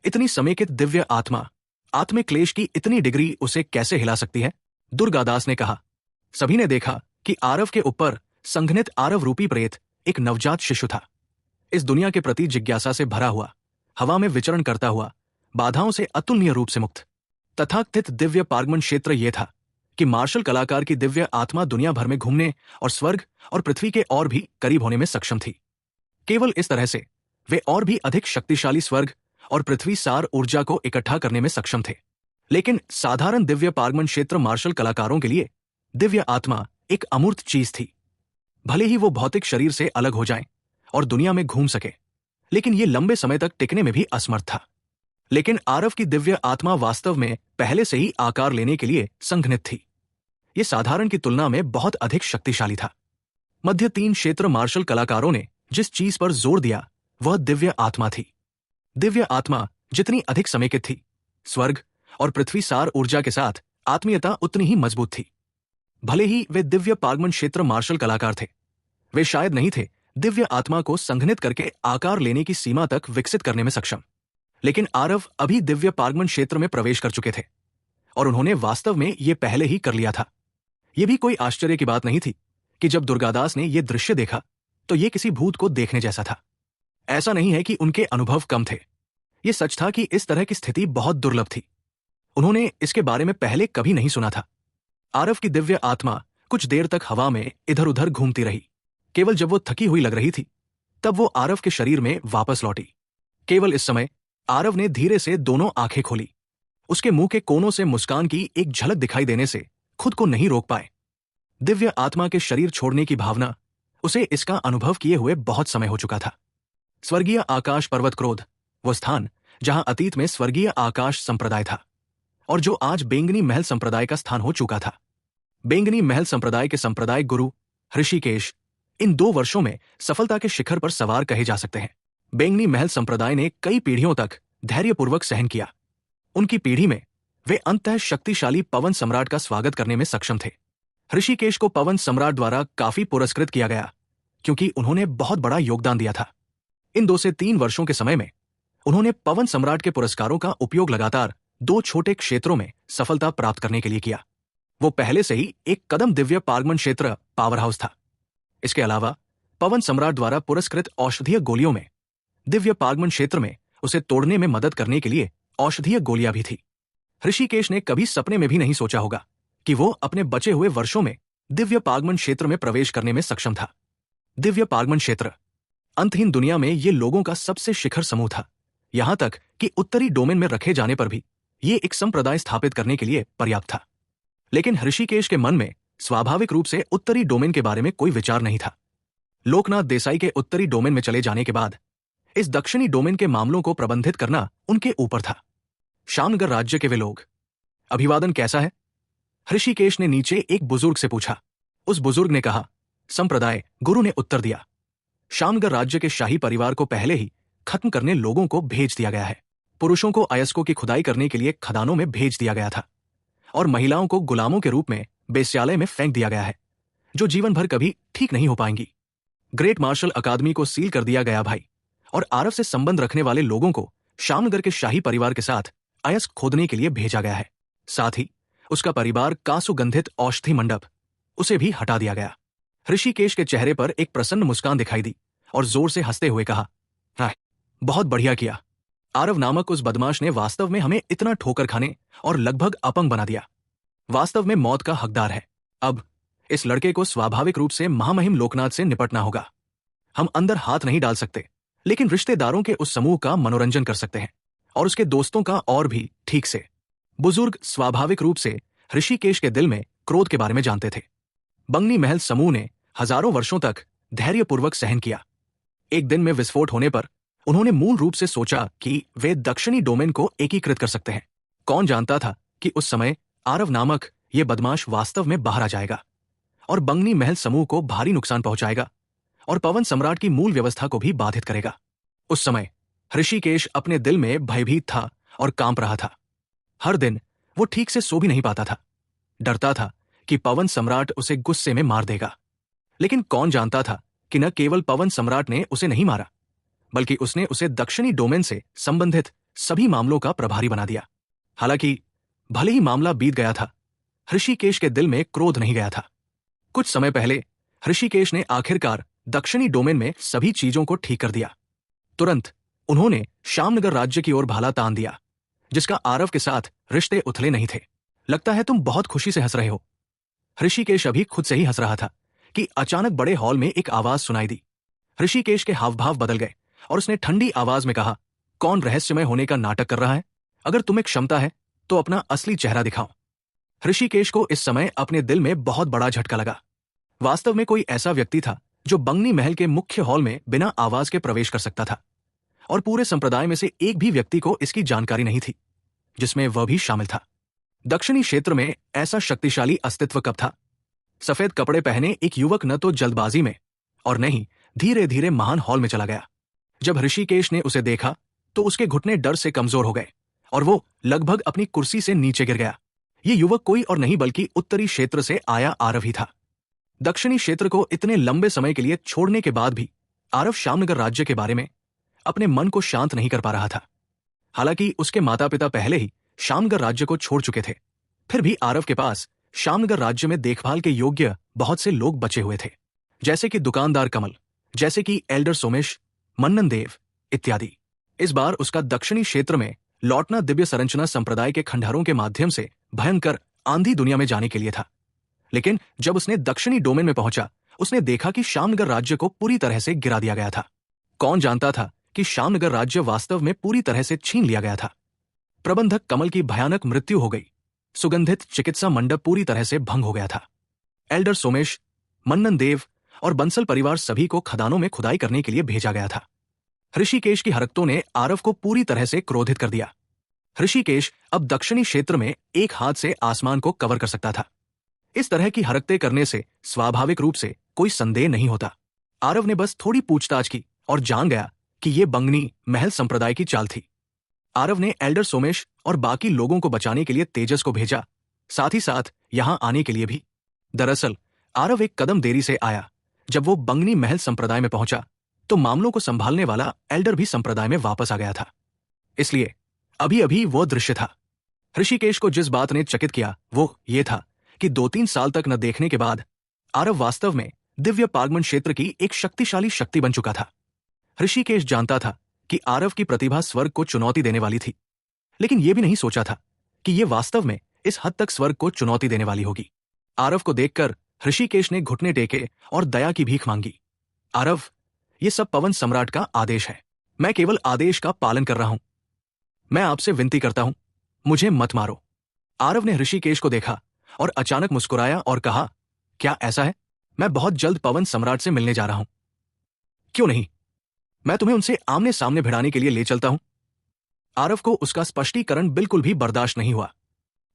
इतनी समेकित दिव्य आत्मा आत्मिक क्लेश की इतनी डिग्री उसे कैसे हिला सकती है? दुर्गादास ने कहा। सभी ने देखा कि आरव के ऊपर संघनित आरव रूपी प्रेत एक नवजात शिशु था। इस दुनिया के प्रति जिज्ञासा से भरा हुआ, हवा में विचरण करता हुआ, बाधाओं से अतुलनीय रूप से मुक्त। तथाकथित दिव्य पागमन क्षेत्र यह था कि मार्शल कलाकार की दिव्य आत्मा दुनिया भर में घूमने और स्वर्ग और पृथ्वी के और भी करीब होने में सक्षम थी। केवल इस तरह से वे और भी अधिक शक्तिशाली स्वर्ग और पृथ्वी सार ऊर्जा को इकट्ठा करने में सक्षम थे। लेकिन साधारण दिव्य पागमन क्षेत्र मार्शल कलाकारों के लिए दिव्य आत्मा एक अमूर्त चीज थी। भले ही वो भौतिक शरीर से अलग हो जाएं और दुनिया में घूम सके, लेकिन ये लंबे समय तक टिकने में भी असमर्थ था। लेकिन आरव की दिव्य आत्मा वास्तव में पहले से ही आकार लेने के लिए संघनित थी। ये साधारण की तुलना में बहुत अधिक शक्तिशाली था। मध्य 3 क्षेत्र मार्शल कलाकारों ने जिस चीज पर जोर दिया वह दिव्य आत्मा थी। दिव्य आत्मा जितनी अधिक समेकित थी, स्वर्ग और पृथ्वी सार ऊर्जा के साथ आत्मीयता उतनी ही मजबूत थी। भले ही वे दिव्य पारगमन क्षेत्र मार्शल कलाकार थे, वे शायद नहीं थे दिव्य आत्मा को संघनित करके आकार लेने की सीमा तक विकसित करने में सक्षम। लेकिन आरव अभी दिव्य पारगमन क्षेत्र में प्रवेश कर चुके थे और उन्होंने वास्तव में ये पहले ही कर लिया था। यह भी कोई आश्चर्य की बात नहीं थी कि जब दुर्गादास ने यह दृश्य देखा तो यह किसी भूत को देखने जैसा था। ऐसा नहीं है कि उनके अनुभव कम थे, यह सच था कि इस तरह की स्थिति बहुत दुर्लभ थी। उन्होंने इसके बारे में पहले कभी नहीं सुना था। आरव की दिव्य आत्मा कुछ देर तक हवा में इधर उधर घूमती रही। केवल जब वो थकी हुई लग रही थी तब वो आरव के शरीर में वापस लौटी। केवल इस समय आरव ने धीरे से दोनों आंखें खोली। उसके मुंह के कोनों से मुस्कान की एक झलक दिखाई देने से खुद को नहीं रोक पाए। दिव्य आत्मा के शरीर छोड़ने की भावना उसे इसका अनुभव किए हुए बहुत समय हो चुका था। स्वर्गीय आकाश पर्वत क्रोध, वो स्थान जहां अतीत में स्वर्गीय आकाश संप्रदाय था और जो आज बेंगनी महल संप्रदाय का स्थान हो चुका था। बेंगनी महल संप्रदाय के संप्रदाय गुरु ऋषिकेश इन 2 वर्षों में सफलता के शिखर पर सवार कहे जा सकते हैं। बेंगनी महल संप्रदाय ने कई पीढ़ियों तक धैर्यपूर्वक सहन किया। उनकी पीढ़ी में वे अंततः शक्तिशाली पवन सम्राट का स्वागत करने में सक्षम थे। ऋषिकेश को पवन सम्राट द्वारा काफी पुरस्कृत किया गया क्योंकि उन्होंने बहुत बड़ा योगदान दिया था। इन 2 से 3 वर्षों के समय में उन्होंने पवन सम्राट के पुरस्कारों का उपयोग लगातार 2 छोटे क्षेत्रों में सफलता प्राप्त करने के लिए किया। वो पहले से ही एक कदम दिव्य पारगमन क्षेत्र पावर हाउस था। इसके अलावा पवन सम्राट द्वारा पुरस्कृत औषधीय गोलियों में दिव्य पारगमन क्षेत्र में उसे तोड़ने में मदद करने के लिए औषधीय गोलियां भी थी। ऋषिकेश ने कभी सपने में भी नहीं सोचा होगा कि वो अपने बचे हुए वर्षों में दिव्य पारगमन क्षेत्र में प्रवेश करने में सक्षम था। दिव्य पारगमन क्षेत्र अंतहीन दुनिया में ये लोगों का सबसे शिखर समूह था, यहां तक कि उत्तरी डोमेन में रखे जाने पर भी ये एक संप्रदाय स्थापित करने के लिए पर्याप्त था। लेकिन ऋषिकेश के मन में स्वाभाविक रूप से उत्तरी डोमेन के बारे में कोई विचार नहीं था। लोकनाथ देसाई के उत्तरी डोमेन में चले जाने के बाद इस दक्षिणी डोमेन के मामलों को प्रबंधित करना उनके ऊपर था। श्यामनगर राज्य के वे लोग, अभिवादन कैसा है? ऋषिकेश ने नीचे एक बुजुर्ग से पूछा। उस बुजुर्ग ने कहा, संप्रदाय गुरु ने उत्तर दिया। श्यामनगर राज्य के शाही परिवार को पहले ही खत्म करने लोगों को भेज दिया गया है। पुरुषों को अयस्कों की खुदाई करने के लिए खदानों में भेज दिया गया था और महिलाओं को गुलामों के रूप में बेश्यालय में फेंक दिया गया है, जो जीवन भर कभी ठीक नहीं हो पाएंगी। ग्रेट मार्शल अकादमी को सील कर दिया गया भाई, और आरव से संबंध रखने वाले लोगों को श्यामनगर के शाही परिवार के साथ अयस्क खोदने के लिए भेजा गया है। साथ ही उसका परिवार का सुगंधित औषधि मंडप, उसे भी हटा दिया गया। ऋषिकेश के चेहरे पर एक प्रसन्न मुस्कान दिखाई दी और जोर से हंसते हुए कहा, बहुत बढ़िया किया। आरव नामक उस बदमाश ने वास्तव में हमें इतना ठोकर खाने और लगभग अपंग बना दिया। वास्तव में मौत का हकदार है। अब इस लड़के को स्वाभाविक रूप से महामहिम लोकनाथ से निपटना होगा। हम अंदर हाथ नहीं डाल सकते, लेकिन रिश्तेदारों के उस समूह का मनोरंजन कर सकते हैं और उसके दोस्तों का और भी ठीक से। बुजुर्ग स्वाभाविक रूप से ऋषिकेश के दिल में क्रोध के बारे में जानते थे। बंगनी महल समूह ने हजारों वर्षों तक धैर्यपूर्वक सहन किया। एक दिन में विस्फोट होने पर उन्होंने मूल रूप से सोचा कि वे दक्षिणी डोमेन को एकीकृत कर सकते हैं। कौन जानता था कि उस समय आरव नामक ये बदमाश वास्तव में बाहर आ जाएगा और बंगनी महल समूह को भारी नुकसान पहुंचाएगा और पवन सम्राट की मूल व्यवस्था को भी बाधित करेगा। उस समय ऋषिकेश अपने दिल में भयभीत था और कांप रहा था। हर दिन वो ठीक से सो भी नहीं पाता था। डरता था कि पवन सम्राट उसे गुस्से में मार देगा। लेकिन कौन जानता था कि न केवल पवन सम्राट ने उसे नहीं मारा, बल्कि उसने उसे दक्षिणी डोमेन से संबंधित सभी मामलों का प्रभारी बना दिया। हालांकि भले ही मामला बीत गया था, ऋषिकेश के दिल में क्रोध नहीं गया था। कुछ समय पहले ऋषिकेश ने आखिरकार दक्षिणी डोमेन में सभी चीजों को ठीक कर दिया। तुरंत उन्होंने श्यामनगर राज्य की ओर भाला तान दिया, जिसका आरव के साथ रिश्ते उथले नहीं थे। लगता है तुम बहुत खुशी से हंस रहे हो। ऋषिकेश अभी खुद से ही हंस रहा था कि अचानक बड़े हॉल में एक आवाज सुनाई दी। ऋषिकेश के हावभाव बदल गए और उसने ठंडी आवाज में कहा, कौन रहस्यमय होने का नाटक कर रहा है? अगर तुम्हें क्षमता है तो अपना असली चेहरा दिखाओ। ऋषिकेश को इस समय अपने दिल में बहुत बड़ा झटका लगा। वास्तव में कोई ऐसा व्यक्ति था जो बंगनी महल के मुख्य हॉल में बिना आवाज के प्रवेश कर सकता था, और पूरे संप्रदाय में से एक भी व्यक्ति को इसकी जानकारी नहीं थी, जिसमें वह भी शामिल था। दक्षिणी क्षेत्र में ऐसा शक्तिशाली अस्तित्व कब था? सफेद कपड़े पहने एक युवक न तो जल्दबाजी में और न ही धीरे धीरे महान हॉल में चला गया। जब ऋषिकेश ने उसे देखा तो उसके घुटने डर से कमजोर हो गए और वो लगभग अपनी कुर्सी से नीचे गिर गया। ये युवक कोई और नहीं बल्कि उत्तरी क्षेत्र से आया आरव ही था। दक्षिणी क्षेत्र को इतने लंबे समय के लिए छोड़ने के बाद भी आरव श्यामनगर राज्य के बारे में अपने मन को शांत नहीं कर पा रहा था। हालांकि उसके माता पिता पहले ही श्यामनगर राज्य को छोड़ चुके थे, फिर भी आरव के पास श्यामनगर राज्य में देखभाल के योग्य बहुत से लोग बचे हुए थे, जैसे कि दुकानदार कमल, जैसे कि एल्डर सोमेश, मन्नन देव इत्यादि। इस बार उसका दक्षिणी क्षेत्र में लौटना दिव्य संरचना संप्रदाय के खंडहरों के माध्यम से भयंकर आंधी दुनिया में जाने के लिए था। लेकिन जब उसने दक्षिणी डोमेन में पहुंचा, उसने देखा कि श्यामनगर राज्य को पूरी तरह से गिरा दिया गया था। कौन जानता था कि श्यामनगर राज्य वास्तव में पूरी तरह से छीन लिया गया था। प्रबंधक कमल की भयानक मृत्यु हो गई। सुगंधित चिकित्सा मंडप पूरी तरह से भंग हो गया था। एल्डर सोमेश, मन्नन देव और बंसल परिवार सभी को खदानों में खुदाई करने के लिए भेजा गया था। ऋषिकेश की हरकतों ने आरव को पूरी तरह से क्रोधित कर दिया। ऋषिकेश अब दक्षिणी क्षेत्र में एक हाथ से आसमान को कवर कर सकता था। इस तरह की हरकतें करने से स्वाभाविक रूप से कोई संदेह नहीं होता। आरव ने बस थोड़ी पूछताछ की और जान गया कि ये बंगनी महल संप्रदाय की चाल थी। आरव ने एल्डर सोमेश और बाकी लोगों को बचाने के लिए तेजस को भेजा, साथ ही साथ यहां आने के लिए भी। दरअसल आरव एक कदम देरी से आया। जब वो बंगनी महल संप्रदाय में पहुंचा तो मामलों को संभालने वाला एल्डर भी संप्रदाय में वापस आ गया था। इसलिए अभी अभी वो दृश्य था। ऋषिकेश को जिस बात ने चकित किया वो ये था कि 2-3 साल तक न देखने के बाद आरव वास्तव में दिव्य पागमन क्षेत्र की एक शक्तिशाली शक्ति बन चुका था। ऋषिकेश जानता था कि आरव की प्रतिभा स्वर्ग को चुनौती देने वाली थी, लेकिन यह भी नहीं सोचा था कि यह वास्तव में इस हद तक स्वर्ग को चुनौती देने वाली होगी। आरव को देखकर ऋषिकेश ने घुटने टेके और दया की भीख मांगी। आरव, ये सब पवन सम्राट का आदेश है। मैं केवल आदेश का पालन कर रहा हूं। मैं आपसे विनती करता हूं, मुझे मत मारो। आरव ने ऋषिकेश को देखा और अचानक मुस्कुराया और कहा, क्या ऐसा है? मैं बहुत जल्द पवन सम्राट से मिलने जा रहा हूं। क्यों नहीं, मैं तुम्हें उनसे आमने सामने भिड़ाने के लिए ले चलता हूं। आरव को उसका स्पष्टीकरण बिल्कुल भी बर्दाश्त नहीं हुआ।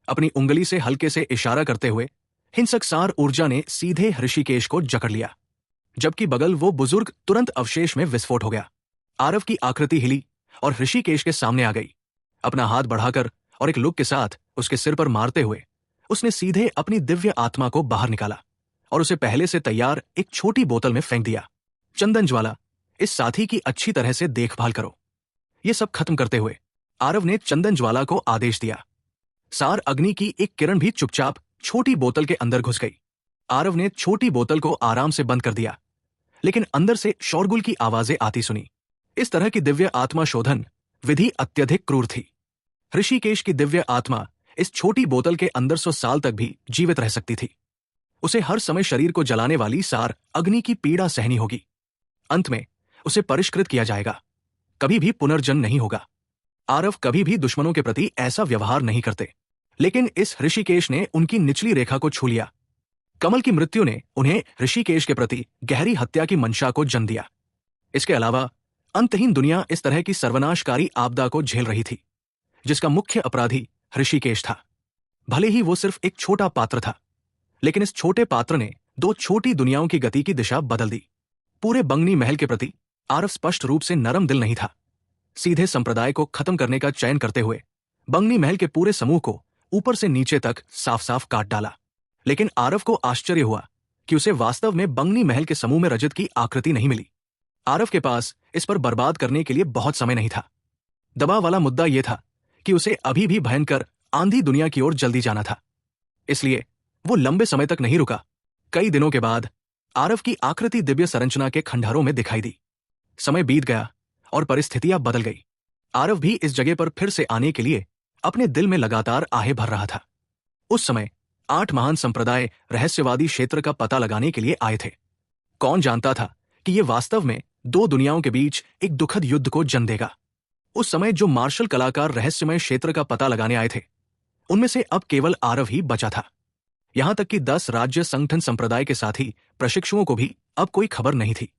अपनी उंगली से हल्के से इशारा करते हुए हिंसक सार ऊर्जा ने सीधे ऋषिकेश को जकड़ लिया, जबकि बगल वो बुजुर्ग तुरंत अवशेष में विस्फोट हो गया। आरव की आकृति हिली और ऋषिकेश के सामने आ गई। अपना हाथ बढ़ाकर और एक लुक के साथ उसके सिर पर मारते हुए उसने सीधे अपनी दिव्य आत्मा को बाहर निकाला और उसे पहले से तैयार एक छोटी बोतल में फेंक दिया। चंदन ज्वाला, इस साथी की अच्छी तरह से देखभाल करो। ये सब खत्म करते हुए आरव ने चंदन ज्वाला को आदेश दिया। सार अग्नि की एक किरण भी चुपचाप छोटी बोतल के अंदर घुस गई। आरव ने छोटी बोतल को आराम से बंद कर दिया, लेकिन अंदर से शोरगुल की आवाजें आती सुनी। इस तरह की दिव्य आत्मा शोधन विधि अत्यधिक क्रूर थी। ऋषिकेश की दिव्य आत्मा इस छोटी बोतल के अंदर 100 साल तक भी जीवित रह सकती थी। उसे हर समय शरीर को जलाने वाली सार अग्नि की पीड़ा सहनी होगी। अंत में उसे परिष्कृत किया जाएगा, कभी भी पुनर्जन्म नहीं होगा। आरव कभी भी दुश्मनों के प्रति ऐसा व्यवहार नहीं करते, लेकिन इस ऋषिकेश ने उनकी निचली रेखा को छू लिया। कमल की मृत्यु ने उन्हें ऋषिकेश के प्रति गहरी हत्या की मंशा को जन्म दिया। इसके अलावा अंतहीन दुनिया इस तरह की सर्वनाशकारी आपदा को झेल रही थी, जिसका मुख्य अपराधी ऋषिकेश था। भले ही वो सिर्फ एक छोटा पात्र था, लेकिन इस छोटे पात्र ने 2 छोटी दुनियाओं की गति की दिशा बदल दी। पूरे बंगनी महल के प्रति आरव स्पष्ट रूप से नरम दिल नहीं था। सीधे संप्रदाय को खत्म करने का चयन करते हुए बंगनी महल के पूरे समूह को ऊपर से नीचे तक साफ साफ काट डाला। लेकिन आरव को आश्चर्य हुआ कि उसे वास्तव में बंगनी महल के समूह में रजत की आकृति नहीं मिली। आरव के पास इस पर बर्बाद करने के लिए बहुत समय नहीं था। दबाव वाला मुद्दा यह था कि उसे अभी भी भयंकर आंधी दुनिया की ओर जल्दी जाना था। इसलिए वो लंबे समय तक नहीं रुका। कई दिनों के बाद आरव की आकृति दिव्य संरचना के खंडहरों में दिखाई दी। समय बीत गया और परिस्थितियां बदल गई। आरव भी इस जगह पर फिर से आने के लिए अपने दिल में लगातार आहें भर रहा था। उस समय 8 महान संप्रदाय रहस्यवादी क्षेत्र का पता लगाने के लिए आए थे। कौन जानता था कि यह वास्तव में 2 दुनियाओं के बीच एक दुखद युद्ध को जन्म देगा। उस समय जो मार्शल कलाकार रहस्यमय क्षेत्र का पता लगाने आए थे, उनमें से अब केवल आरव ही बचा था। यहां तक कि 10 राज्य संगठन संप्रदाय के साथी प्रशिक्षुओं को भी अब कोई खबर नहीं थी।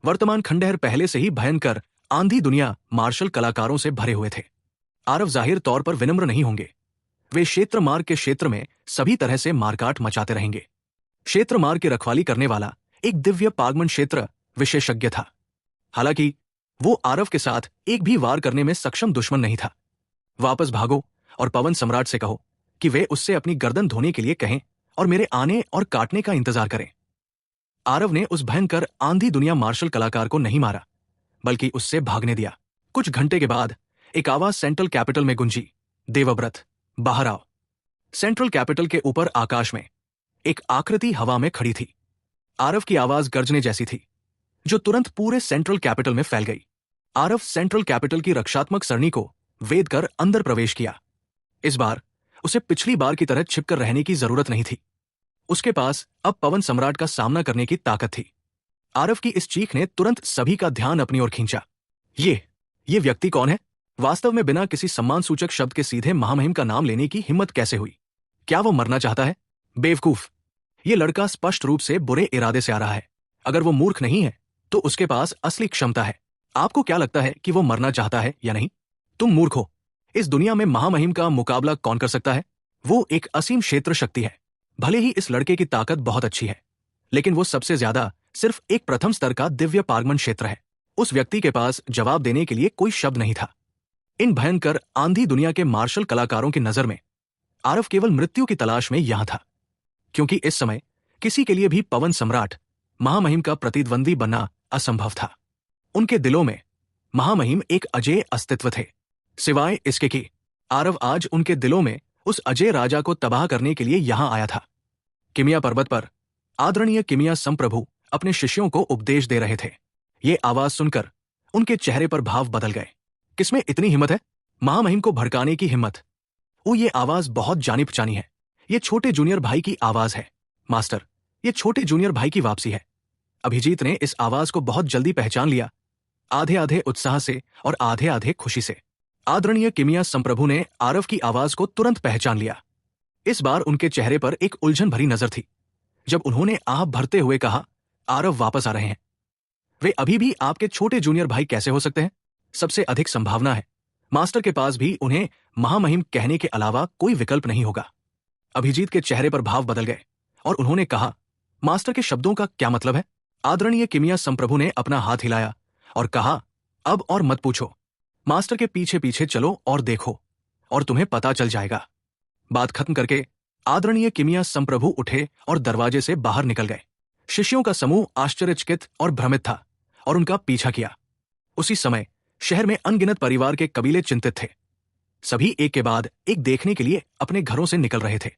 वर्तमान खंडहर पहले से ही भयंकर आंधी दुनिया मार्शल कलाकारों से भरे हुए थे। आरव जाहिर तौर पर विनम्र नहीं होंगे। वे क्षेत्र मार्ग के क्षेत्र में सभी तरह से मारकाट मचाते रहेंगे। क्षेत्र मार्ग की रखवाली करने वाला एक दिव्य पागमन क्षेत्र विशेषज्ञ था। हालांकि वो आरव के साथ एक भी वार करने में सक्षम दुश्मन नहीं था। वापस भागो और पवन सम्राट से कहो कि वे उससे अपनी गर्दन धोने के लिए कहें और मेरे आने और काटने का इंतजार करें। आरव ने उस भयंकर आंधी दुनिया मार्शल कलाकार को नहीं मारा, बल्कि उससे भागने दिया। कुछ घंटे के बाद एक आवाज सेंट्रल कैपिटल में गुंजी, देवव्रत, बाहर आओ। सेंट्रल कैपिटल के ऊपर आकाश में एक आकृति हवा में खड़ी थी। आरव की आवाज गर्जने जैसी थी, जो तुरंत पूरे सेंट्रल कैपिटल में फैल गई। आरव सेंट्रल कैपिटल की रक्षात्मक सरणी को वेद कर अंदर प्रवेश किया। इस बार उसे पिछली बार की तरह छिपकर रहने की जरूरत नहीं थी। उसके पास अब पवन सम्राट का सामना करने की ताकत थी। आरव की इस चीख ने तुरंत सभी का ध्यान अपनी ओर खींचा। ये व्यक्ति कौन है? वास्तव में बिना किसी सम्मान सूचक शब्द के सीधे महामहिम का नाम लेने की हिम्मत कैसे हुई? क्या वो मरना चाहता है? बेवकूफ, ये लड़का स्पष्ट रूप से बुरे इरादे से आ रहा है। अगर वो मूर्ख नहीं है तो उसके पास असली क्षमता है। आपको क्या लगता है कि वो मरना चाहता है या नहीं? तुम मूर्ख हो। इस दुनिया में महामहिम का मुकाबला कौन कर सकता है? वो एक असीम क्षेत्र शक्ति है। भले ही इस लड़के की ताकत बहुत अच्छी है, लेकिन वो सबसे ज्यादा सिर्फ एक प्रथम स्तर का दिव्य पागमन क्षेत्र है। उस व्यक्ति के पास जवाब देने के लिए कोई शब्द नहीं था। इन भयंकर आंधी दुनिया के मार्शल कलाकारों की नजर में आरव केवल मृत्यु की तलाश में यहां था, क्योंकि इस समय किसी के लिए भी पवन सम्राट महामहिम का प्रतिद्वंदी बनना असंभव था। उनके दिलों में महामहिम एक अजेय अस्तित्व थे। सिवाय इसके कि आरव आज उनके दिलों में उस अजय राजा को तबाह करने के लिए यहां आया था। किमिया पर्वत पर आदरणीय किमिया संप्रभु अपने शिष्यों को उपदेश दे रहे थे। ये आवाज सुनकर उनके चेहरे पर भाव बदल गए। किसमें इतनी हिम्मत है? महामहिम को भड़काने की हिम्मत। ये आवाज बहुत जानी पहचानी है। ये छोटे जूनियर भाई की आवाज है। मास्टर, ये छोटे जूनियर भाई की वापसी है। अभिजीत ने इस आवाज को बहुत जल्दी पहचान लिया, आधे आधे उत्साह से और आधे आधे खुशी से। आदरणीय किमिया संप्रभु ने आरव की आवाज को तुरंत पहचान लिया। इस बार उनके चेहरे पर एक उलझन भरी नजर थी जब उन्होंने आह भरते हुए कहा, आरव वापस आ रहे हैं। वे अभी भी आपके छोटे जूनियर भाई कैसे हो सकते हैं? सबसे अधिक संभावना है मास्टर के पास भी उन्हें महामहिम कहने के अलावा कोई विकल्प नहीं होगा। अभिजीत के चेहरे पर भाव बदल गए और उन्होंने कहा, मास्टर के शब्दों का क्या मतलब है? आदरणीय किमिया संप्रभु ने अपना हाथ हिलाया और कहा, अब और मत पूछो। मास्टर के पीछे पीछे चलो और देखो और तुम्हें पता चल जाएगा। बात खत्म करके आदरणीय किमिया संप्रभु उठे और दरवाजे से बाहर निकल गए। शिष्यों का समूह आश्चर्यचकित और भ्रमित था और उनका पीछा किया। उसी समय शहर में अनगिनत परिवार के कबीले चिंतित थे। सभी एक के बाद एक देखने के लिए अपने घरों से निकल रहे थे।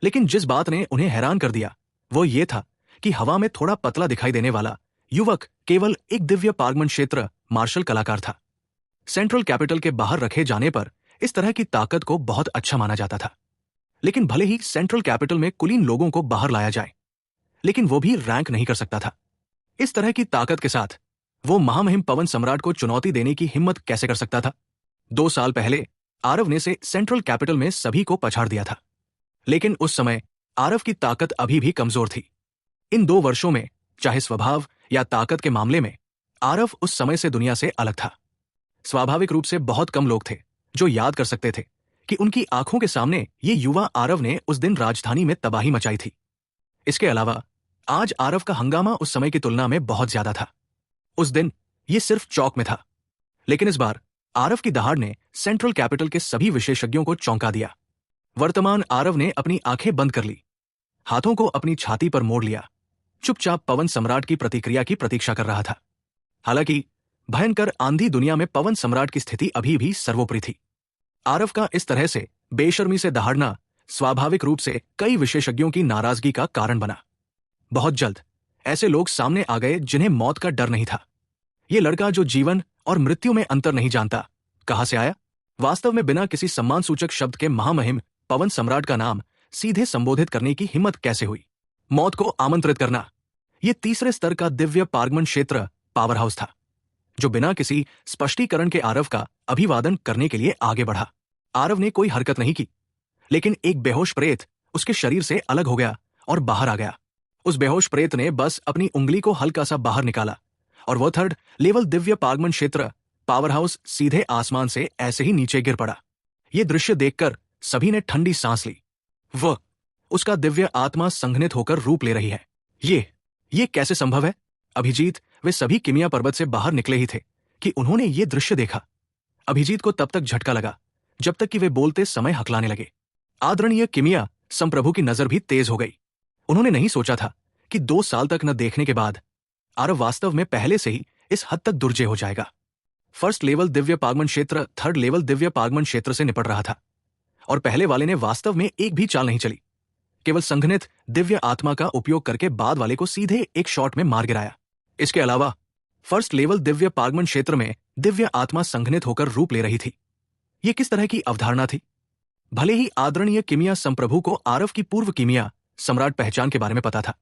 लेकिन जिस बात ने उन्हें हैरान कर दिया वो ये था कि हवा में थोड़ा पतला दिखाई देने वाला युवक केवल एक दिव्य पागमन क्षेत्र मार्शल कलाकार था। सेंट्रल कैपिटल के बाहर रखे जाने पर इस तरह की ताकत को बहुत अच्छा माना जाता था। लेकिन भले ही सेंट्रल कैपिटल में कुलीन लोगों को बाहर लाया जाए, लेकिन वो भी रैंक नहीं कर सकता था। इस तरह की ताकत के साथ वो महामहिम पवन सम्राट को चुनौती देने की हिम्मत कैसे कर सकता था? 2 साल पहले आरव ने से सेंट्रल कैपिटल में सभी को पछाड़ दिया था, लेकिन उस समय आरव की ताकत अभी भी कमजोर थी। इन 2 वर्षों में चाहे स्वभाव या ताकत के मामले में आरव उस समय से दुनिया से अलग था। स्वाभाविक रूप से बहुत कम लोग थे जो याद कर सकते थे कि उनकी आंखों के सामने ये युवा आरव ने उस दिन राजधानी में तबाही मचाई थी। इसके अलावा आज आरव का हंगामा उस समय की तुलना में बहुत ज्यादा था। उस दिन ये सिर्फ चौक में था, लेकिन इस बार आरव की दहाड़ ने सेंट्रल कैपिटल के सभी विशेषज्ञों को चौंका दिया। वर्तमान आरव ने अपनी आंखें बंद कर ली, हाथों को अपनी छाती पर मोड़ लिया, चुपचाप पवन सम्राट की प्रतिक्रिया की प्रतीक्षा कर रहा था। हालांकि भयंकर आंधी दुनिया में पवन सम्राट की स्थिति अभी भी सर्वोपरि थी। आरव का इस तरह से बेशर्मी से दहाड़ना स्वाभाविक रूप से कई विशेषज्ञों की नाराजगी का कारण बना। बहुत जल्द ऐसे लोग सामने आ गए जिन्हें मौत का डर नहीं था। ये लड़का जो जीवन और मृत्यु में अंतर नहीं जानता, कहां से आया? वास्तव में बिना किसी सम्मान सूचक शब्द के महामहिम पवन सम्राट का नाम सीधे संबोधित करने की हिम्मत कैसे हुई? मौत को आमंत्रित करना, यह तीसरे स्तर का दिव्य पागमन क्षेत्र पावर हाउस था, जो बिना किसी स्पष्टीकरण के आरव का अभिवादन करने के लिए आगे बढ़ा। आरव ने कोई हरकत नहीं की, लेकिन एक बेहोश प्रेत उसके शरीर से अलग हो गया और बाहर आ गया। उस बेहोश प्रेत ने बस अपनी उंगली को हल्का सा बाहर निकाला और वह 3rd लेवल दिव्य पागमन क्षेत्र पावर हाउस सीधे आसमान से ऐसे ही नीचे गिर पड़ा। यह दृश्य देखकर सभी ने ठंडी सांस ली। वह उसका दिव्य आत्मा संघनित होकर रूप ले रही है। ये कैसे संभव है? अभिजीत वे सभी किमिया पर्वत से बाहर निकले ही थे कि उन्होंने ये दृश्य देखा। अभिजीत को तब तक झटका लगा जब तक कि वे बोलते समय हकलाने लगे। आदरणीय किमिया संप्रभु की नजर भी तेज हो गई। उन्होंने नहीं सोचा था कि 2 साल तक न देखने के बाद आरव वास्तव में पहले से ही इस हद तक दुर्जय हो जाएगा। 1st लेवल दिव्य पागमन क्षेत्र 3rd लेवल दिव्य पागमन क्षेत्र से निपट रहा था और पहले वाले ने वास्तव में एक भी चाल नहीं चली, केवल संघनित दिव्य आत्मा का उपयोग करके बाद वाले को सीधे एक शॉट में मार गिराया। इसके अलावा 1st लेवल दिव्य पागमन क्षेत्र में दिव्य आत्मा संघनित होकर रूप ले रही थी। यह किस तरह की अवधारणा थी? भले ही आदरणीय किमिया संप्रभु को आरव की पूर्व किमिया सम्राट पहचान के बारे में पता था,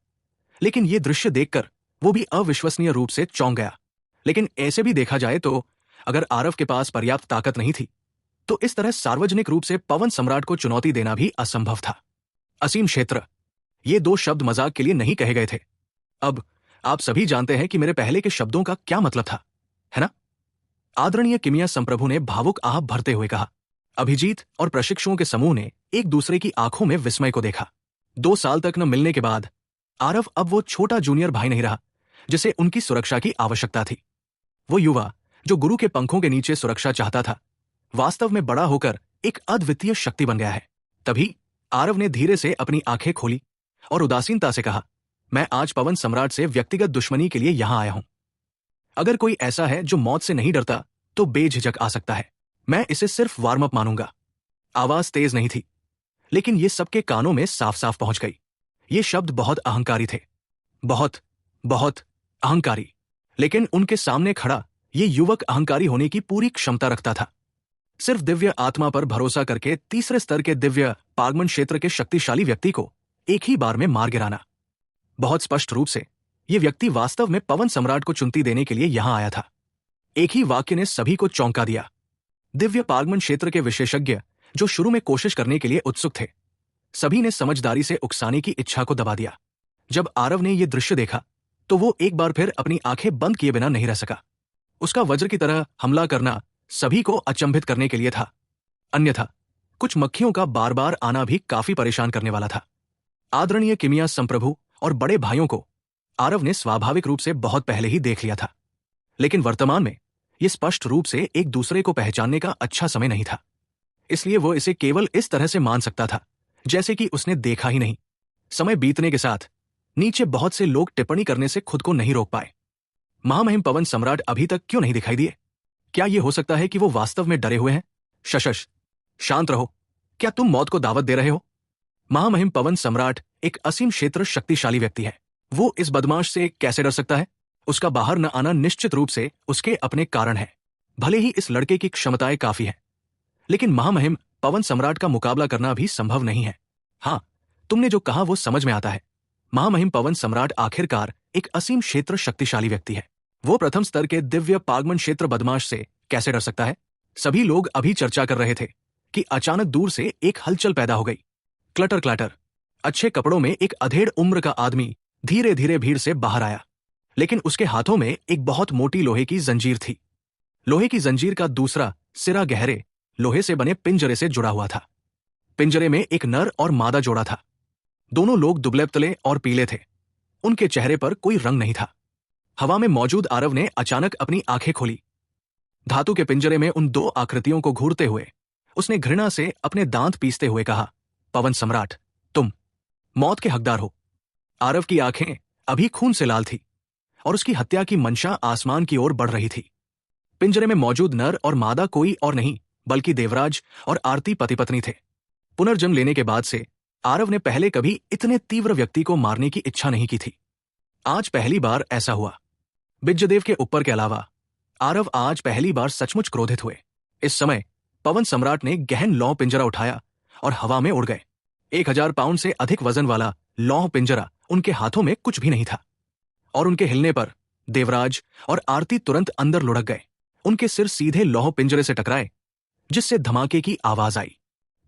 लेकिन यह दृश्य देखकर वो भी अविश्वसनीय रूप से चौंक गया। लेकिन ऐसे भी देखा जाए तो अगर आरव के पास पर्याप्त ताकत नहीं थी तो इस तरह सार्वजनिक रूप से पवन सम्राट को चुनौती देना भी असंभव था। असीम क्षेत्र, ये 2 शब्द मजाक के लिए नहीं कहे गए थे। अब आप सभी जानते हैं कि मेरे पहले के शब्दों का क्या मतलब था, है ना? आदरणीय किमिया संप्रभु ने भावुक आह भरते हुए कहा। अभिजीत और प्रशिक्षुओं के समूह ने एक दूसरे की आंखों में विस्मय को देखा। 2 साल तक न मिलने के बाद आरव अब वो छोटा जूनियर भाई नहीं रहा जिसे उनकी सुरक्षा की आवश्यकता थी। वो युवा जो गुरु के पंखों के नीचे सुरक्षा चाहता था, वास्तव में बड़ा होकर एक अद्वितीय शक्ति बन गया है। तभी आरव ने धीरे से अपनी आंखें खोली और उदासीनता से कहा, मैं आज पवन सम्राट से व्यक्तिगत दुश्मनी के लिए यहां आया हूं। अगर कोई ऐसा है जो मौत से नहीं डरता तो बेझिझक आ सकता है। मैं इसे सिर्फ वार्म अप मानूंगा। आवाज तेज नहीं थी, लेकिन ये सबके कानों में साफ साफ पहुंच गई। ये शब्द बहुत अहंकारी थे, बहुत बहुत अहंकारी। लेकिन उनके सामने खड़ा ये युवक अहंकारी होने की पूरी क्षमता रखता था। सिर्फ दिव्य आत्मा पर भरोसा करके 3रे स्तर के दिव्य पागमन क्षेत्र के शक्तिशाली व्यक्ति को एक ही बार में मार गिराना। बहुत स्पष्ट रूप से यह व्यक्ति वास्तव में पवन सम्राट को चुनौती देने के लिए यहां आया था। एक ही वाक्य ने सभी को चौंका दिया। दिव्य पागमन क्षेत्र के विशेषज्ञ जो शुरू में कोशिश करने के लिए उत्सुक थे, सभी ने समझदारी से उकसाने की इच्छा को दबा दिया। जब आरव ने यह दृश्य देखा तो वो एक बार फिर अपनी आंखें बंद किए बिना नहीं रह सका। उसका वज्र की तरह हमला करना सभी को अचंभित करने के लिए था, अन्यथा कुछ मक्खियों का बार बार आना भी काफी परेशान करने वाला था। आदरणीय किमिया संप्रभु और बड़े भाइयों को आरव ने स्वाभाविक रूप से बहुत पहले ही देख लिया था, लेकिन वर्तमान में यह स्पष्ट रूप से एक दूसरे को पहचानने का अच्छा समय नहीं था। इसलिए वो इसे केवल इस तरह से मान सकता था जैसे कि उसने देखा ही नहीं। समय बीतने के साथ नीचे बहुत से लोग टिप्पणी करने से खुद को नहीं रोक पाए। महामहिम पवन सम्राट अभी तक क्यों नहीं दिखाई दिए? क्या यह हो सकता है कि वो वास्तव में डरे हुए हैं? शशश, शांत रहो। क्या तुम मौत को दावत दे रहे हो? महामहिम पवन सम्राट एक असीम क्षेत्र शक्तिशाली व्यक्ति है। वो इस बदमाश से कैसे डर सकता है? उसका बाहर न आना निश्चित रूप से उसके अपने कारण है। भले ही इस लड़के की क्षमताएं काफी है, लेकिन महामहिम पवन सम्राट का मुकाबला करना भी संभव नहीं है। हाँ, तुमने जो कहा वो समझ में आता है। महामहिम पवन सम्राट आखिरकार एक असीम क्षेत्र शक्तिशाली व्यक्ति है। वो प्रथम स्तर के दिव्य पागमन क्षेत्र बदमाश से कैसे डर सकता है? सभी लोग अभी चर्चा कर रहे थे कि अचानक दूर से एक हलचल पैदा हो गई। Clutter clutter. अच्छे कपड़ों में एक अधेड़ उम्र का आदमी धीरे धीरे भीड़ से बाहर आया, लेकिन उसके हाथों में एक बहुत मोटी लोहे की जंजीर थी। लोहे की जंजीर का दूसरा सिरा गहरे लोहे से बने पिंजरे से जुड़ा हुआ था। पिंजरे में एक नर और मादा जोड़ा था। दोनों लोग दुबले-पतले और पीले थे। उनके चेहरे पर कोई रंग नहीं था। हवा में मौजूद आरव ने अचानक अपनी आंखें खोली। धातु के पिंजरे में उन 2 आकृतियों को घूरते हुए उसने घृणा से अपने दांत पीसते हुए कहा, पवन सम्राट, तुम मौत के हकदार हो। आरव की आंखें अभी खून से लाल थी और उसकी हत्या की मंशा आसमान की ओर बढ़ रही थी। पिंजरे में मौजूद नर और मादा कोई और नहीं बल्कि देवराज और आरती पति पत्नी थे। पुनर्जन्म लेने के बाद से आरव ने पहले कभी इतने तीव्र व्यक्ति को मारने की इच्छा नहीं की थी। आज पहली बार ऐसा हुआ। बिज्जदेव के ऊपर के अलावा आरव आज पहली बार सचमुच क्रोधित हुए। इस समय पवन सम्राट ने गहन लौह पिंजरा उठाया और हवा में उड़ गए। 1000 पाउंड से अधिक वजन वाला लौह पिंजरा उनके हाथों में कुछ भी नहीं था और उनके हिलने पर देवराज और आरती तुरंत अंदर लुढ़क गए। उनके सिर सीधे लौह पिंजरे से टकराए, जिससे धमाके की आवाज आई।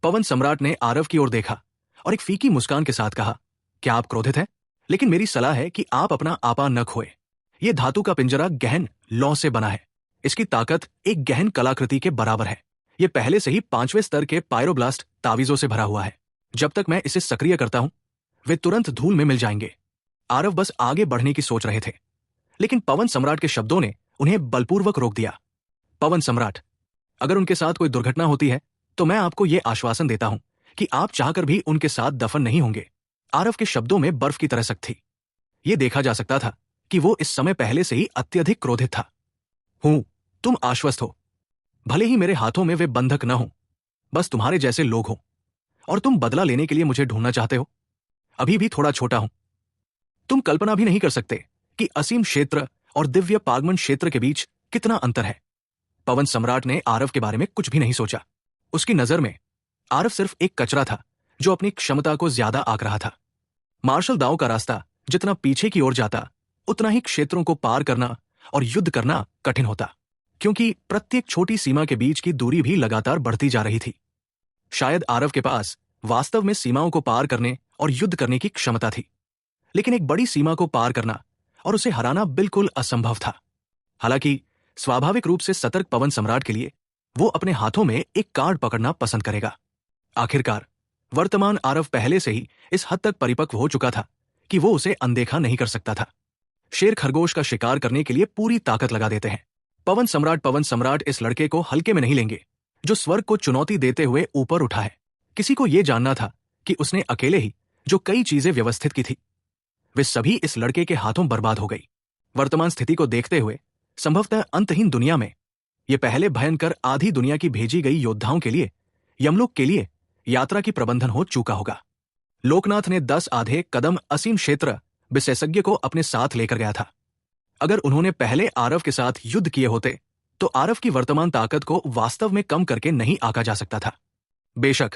पवन सम्राट ने आरव की ओर देखा और एक फीकी मुस्कान के साथ कहा, क्या आप क्रोधित हैं? लेकिन मेरी सलाह है कि आप अपना आपा न खोए। यह धातु का पिंजरा गहन लौ से बना है। इसकी ताकत एक गहन कलाकृति के बराबर है। यह पहले से ही 5वें स्तर के पायरोब्लास्ट तावीजों से भरा हुआ है। जब तक मैं इसे सक्रिय करता हूं, वे तुरंत धूल में मिल जाएंगे। आरव बस आगे बढ़ने की सोच रहे थे, लेकिन पवन सम्राट के शब्दों ने उन्हें बलपूर्वक रोक दिया। पवन सम्राट, अगर उनके साथ कोई दुर्घटना होती है तो मैं आपको यह आश्वासन देता हूं कि आप चाहकर भी उनके साथ दफन नहीं होंगे। आरव के शब्दों में बर्फ की तरह सख्त थी। यह देखा जा सकता था कि वो इस समय पहले से ही अत्यधिक क्रोधित था। हूं, तुम आश्वस्त हो। भले ही मेरे हाथों में वे बंधक न हो, बस तुम्हारे जैसे लोग हो, और तुम बदला लेने के लिए मुझे ढूंढना चाहते हो। अभी भी थोड़ा छोटा हूं। तुम कल्पना भी नहीं कर सकते कि असीम क्षेत्र और दिव्य पागमन क्षेत्र के बीच कितना अंतर है। पवन सम्राट ने आरव के बारे में कुछ भी नहीं सोचा। उसकी नजर में आरव सिर्फ एक कचरा था जो अपनी क्षमता को ज्यादा आंक रहा था। मार्शल दाव का रास्ता जितना पीछे की ओर जाता, उतना ही क्षेत्रों को पार करना और युद्ध करना कठिन होता, क्योंकि प्रत्येक छोटी सीमा के बीच की दूरी भी लगातार बढ़ती जा रही थी। शायद आरव के पास वास्तव में सीमाओं को पार करने और युद्ध करने की क्षमता थी, लेकिन एक बड़ी सीमा को पार करना और उसे हराना बिल्कुल असंभव था। हालांकि स्वाभाविक रूप से सतर्क पवन सम्राट के लिए वो अपने हाथों में एक कार्ड पकड़ना पसंद करेगा। आखिरकार वर्तमान आरव पहले से ही इस हद तक परिपक्व हो चुका था कि वो उसे अनदेखा नहीं कर सकता था। शेर खरगोश का शिकार करने के लिए पूरी ताकत लगा देते हैं। पवन सम्राट इस लड़के को हल्के में नहीं लेंगे, जो स्वर्ग को चुनौती देते हुए ऊपर उठा है। किसी को यह जानना था कि उसने अकेले ही जो कई चीजें व्यवस्थित की थी, वे सभी इस लड़के के हाथों बर्बाद हो गई। वर्तमान स्थिति को देखते हुए संभवतः अंतहीन दुनिया में यह पहले भयंकर आधी दुनिया की भेजी गई योद्धाओं के लिए, यमलोक के लिए यात्रा की प्रबंधन हो चुका होगा। लोकनाथ ने 10 आधे कदम असीम क्षेत्र विशेषज्ञ को अपने साथ लेकर गया था। अगर उन्होंने पहले आरव के साथ युद्ध किए होते तो आरव की वर्तमान ताकत को वास्तव में कम करके नहीं आंका जा सकता था। बेशक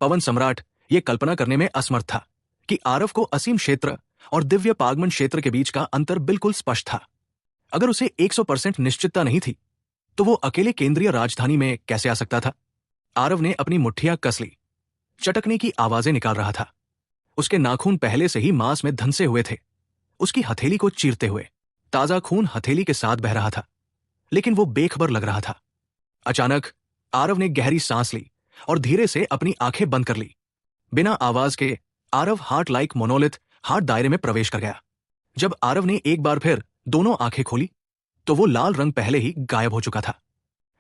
पवन सम्राट यह कल्पना करने में असमर्थ था कि आरव को असीम क्षेत्र और दिव्य पागमन क्षेत्र के बीच का अंतर बिल्कुल स्पष्ट था। अगर उसे 100% निश्चितता नहीं थी तो वो अकेले केंद्रीय राजधानी में कैसे आ सकता था? आरव ने अपनी मुट्ठियां कस ली। चटकने की आवाजें निकाल रहा था। उसके नाखून पहले से ही मांस में धंसे हुए थे, उसकी हथेली को चीरते हुए। ताजा खून हथेली के साथ बह रहा था, लेकिन वो बेखबर लग रहा था। अचानक आरव ने गहरी सांस ली और धीरे से अपनी आंखें बंद कर ली। बिना आवाज के Aarav heart like monolith heart दायरे में प्रवेश कर गया। जब आरव ने एक बार फिर दोनों आंखें खोली तो वो लाल रंग पहले ही गायब हो चुका था,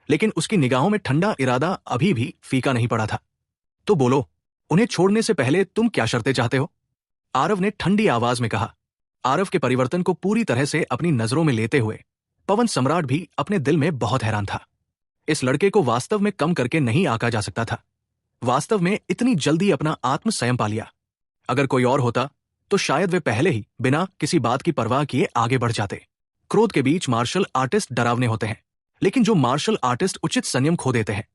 लेकिन उसकी निगाहों में ठंडा इरादा अभी भी फीका नहीं पड़ा था। तो बोलो, उन्हें छोड़ने से पहले तुम क्या शर्तें चाहते हो? आरव ने ठंडी आवाज में कहा। आरव के परिवर्तन को पूरी तरह से अपनी नजरों में लेते हुए पवन सम्राट भी अपने दिल में बहुत हैरान था। इस लड़के को वास्तव में कम करके नहीं आंका जा सकता था। वास्तव में इतनी जल्दी अपना आत्म संयम पा लिया। अगर कोई और होता तो शायद वे पहले ही बिना किसी बात की परवाह किए आगे बढ़ जाते। क्रोध के बीच मार्शल आर्टिस्ट डरावने होते हैं, लेकिन जो मार्शल आर्टिस्ट उचित संयम खो देते हैं,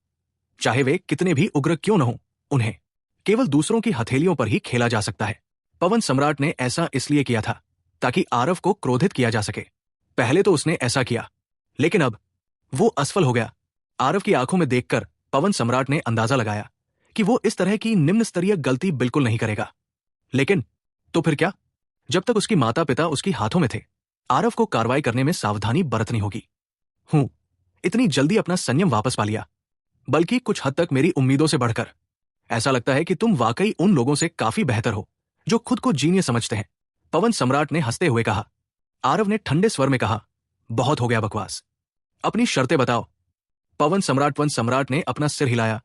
चाहे वे कितने भी उग्र क्यों न हो, उन्हें केवल दूसरों की हथेलियों पर ही खेला जा सकता है। पवन सम्राट ने ऐसा इसलिए किया था ताकि आरव को क्रोधित किया जा सके। पहले तो उसने ऐसा किया, लेकिन अब वो असफल हो गया। आरव की आंखों में देखकर पवन सम्राट ने अंदाजा लगाया कि वो इस तरह की निम्न स्तरीय गलती बिल्कुल नहीं करेगा। लेकिन तो फिर क्या? जब तक उसकी माता पिता उसकी हाथों में थे, आरव को कार्रवाई करने में सावधानी बरतनी होगी। इतनी जल्दी अपना संयम वापस पा लिया, बल्कि कुछ हद तक मेरी उम्मीदों से बढ़कर। ऐसा लगता है कि तुम वाकई उन लोगों से काफी बेहतर हो जो खुद को जीनियस समझते हैं, पवन सम्राट ने हंसते हुए कहा। आरव ने ठंडे स्वर में कहा, बहुत हो गया बकवास, अपनी शर्तें बताओ। पवन सम्राट ने अपना सिर हिलाया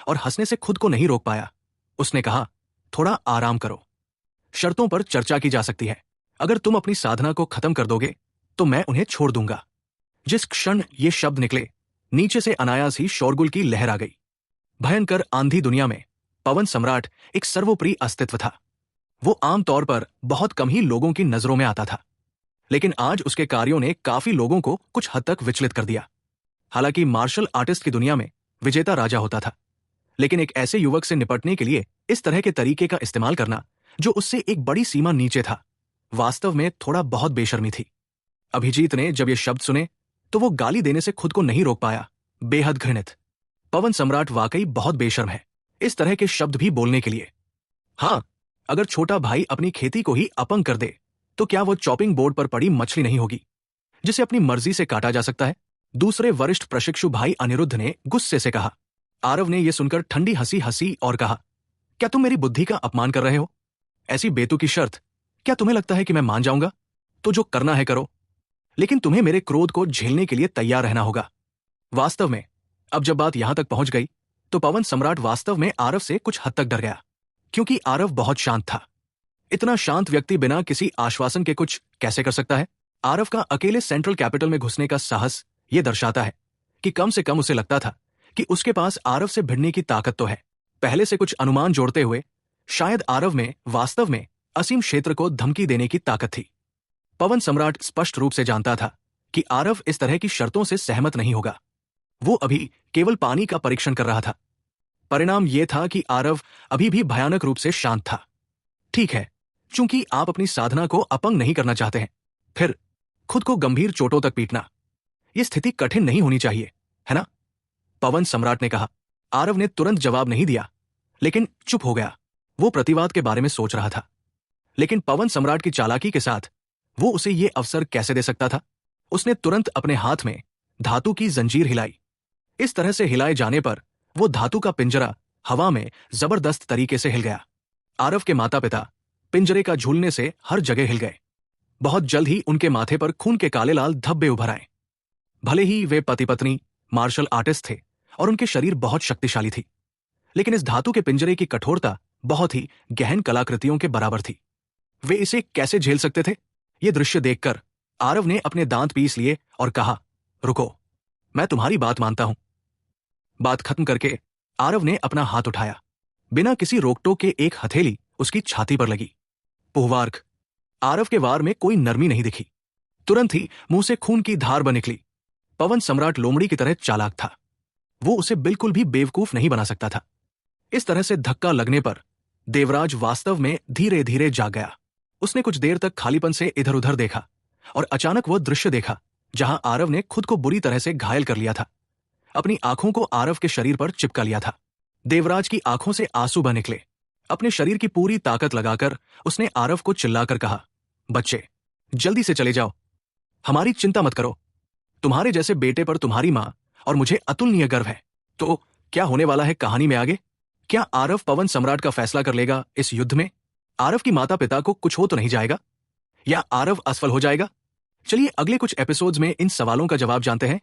और हंसने से खुद को नहीं रोक पाया। उसने कहा, थोड़ा आराम करो। शर्तों पर चर्चा की जा सकती है। अगर तुम अपनी साधना को खत्म कर दोगे तो मैं उन्हें छोड़ दूंगा। जिस क्षण ये शब्द निकले, नीचे से अनायास ही शोरगुल की लहर आ गई। भयंकर आंधी दुनिया में पवन सम्राट एक सर्वोपरि अस्तित्व था। वो आमतौर पर बहुत कम ही लोगों की नजरों में आता था, लेकिन आज उसके कार्यों ने काफी लोगों को कुछ हद तक विचलित कर दिया। हालांकि मार्शल आर्टिस्ट की दुनिया में विजेता राजा होता था, लेकिन एक ऐसे युवक से निपटने के लिए इस तरह के तरीके का इस्तेमाल करना जो उससे एक बड़ी सीमा नीचे था, वास्तव में थोड़ा बहुत बेशर्मी थी। अभिजीत ने जब ये शब्द सुने तो वो गाली देने से खुद को नहीं रोक पाया। बेहद घृणित। पवन सम्राट वाकई बहुत बेशर्म है इस तरह के शब्द भी बोलने के लिए। हाँ, अगर छोटा भाई अपनी खेती को ही अपंग कर दे तो क्या वो चॉपिंग बोर्ड पर पड़ी मछली नहीं होगी जिसे अपनी मर्जी से काटा जा सकता है? दूसरे वरिष्ठ प्रशिक्षु भाई अनिरुद्ध ने गुस्से से कहा। आरव ने यह सुनकर ठंडी हंसी हंसी और कहा, क्या तुम मेरी बुद्धि का अपमान कर रहे हो? ऐसी बेतुकी शर्त क्या तुम्हें लगता है कि मैं मान जाऊंगा? तो जो करना है करो, लेकिन तुम्हें मेरे क्रोध को झेलने के लिए तैयार रहना होगा। वास्तव में अब जब बात यहां तक पहुंच गई तो पवन सम्राट वास्तव में आरव से कुछ हद तक डर गया, क्योंकि आरव बहुत शांत था। इतना शांत व्यक्ति बिना किसी आश्वासन के कुछ कैसे कर सकता है? आरव का अकेले सेंट्रल कैपिटल में घुसने का साहस यह दर्शाता है कि कम से कम उसे लगता था कि उसके पास आरव से भिड़ने की ताकत तो है। पहले से कुछ अनुमान जोड़ते हुए शायद आरव में वास्तव में असीम क्षेत्र को धमकी देने की ताकत थी। पवन सम्राट स्पष्ट रूप से जानता था कि आरव इस तरह की शर्तों से सहमत नहीं होगा। वो अभी केवल पानी का परीक्षण कर रहा था। परिणाम यह था कि आरव अभी भी भयानक रूप से शांत था। ठीक है, चूंकि आप अपनी साधना को अपंग नहीं करना चाहते हैं, फिर खुद को गंभीर चोटों तक पीटना, यह स्थिति कठिन नहीं होनी चाहिए, है ना? पवन सम्राट ने कहा। आरव ने तुरंत जवाब नहीं दिया, लेकिन चुप हो गया। वो प्रतिवाद के बारे में सोच रहा था, लेकिन पवन सम्राट की चालाकी के साथ वो उसे ये अवसर कैसे दे सकता था? उसने तुरंत अपने हाथ में धातु की जंजीर हिलाई। इस तरह से हिलाए जाने पर वो धातु का पिंजरा हवा में जबरदस्त तरीके से हिल गया। आरव के माता पिता पिंजरे का झूलने से हर जगह हिल गए। बहुत जल्द ही उनके माथे पर खून के काले लाल धब्बे उभर आए। भले ही वे पति पत्नी मार्शल आर्टिस्ट थे और उनके शरीर बहुत शक्तिशाली थी, लेकिन इस धातु के पिंजरे की कठोरता बहुत ही गहन कलाकृतियों के बराबर थी। वे इसे कैसे झेल सकते थे? ये दृश्य देखकर आरव ने अपने दांत पीस लिए और कहा, रुको, मैं तुम्हारी बात मानता हूं। बात खत्म करके आरव ने अपना हाथ उठाया। बिना किसी रोकटोक के एक हथेली उसकी छाती पर लगी। पुहवार्क। आरव के वार में कोई नरमी नहीं दिखी। तुरंत ही मुंह से खून की धार बन निकली। पवन सम्राट लोमड़ी की तरह चालाक था। वो उसे बिल्कुल भी बेवकूफ नहीं बना सकता था। इस तरह से धक्का लगने पर देवराज वास्तव में धीरे धीरे जाग गया। उसने कुछ देर तक खालीपन से इधर उधर देखा और अचानक वह दृश्य देखा जहां आरव ने खुद को बुरी तरह से घायल कर लिया था। अपनी आंखों को आरव के शरीर पर चिपका लिया था। देवराज की आंखों से आंसू बह निकले। अपने शरीर की पूरी ताकत लगाकर उसने आरव को चिल्लाकर कहा, बच्चे, जल्दी से चले जाओ, हमारी चिंता मत करो। तुम्हारे जैसे बेटे पर तुम्हारी मां और मुझे अतुलनीय गर्व है। तो क्या होने वाला है कहानी में आगे? क्या आरव पवन सम्राट का फैसला कर लेगा इस युद्ध में? आरव की माता पिता को कुछ हो तो नहीं जाएगा? या आरव असफल हो जाएगा? चलिए अगले कुछ एपिसोड्स में इन सवालों का जवाब जानते हैं।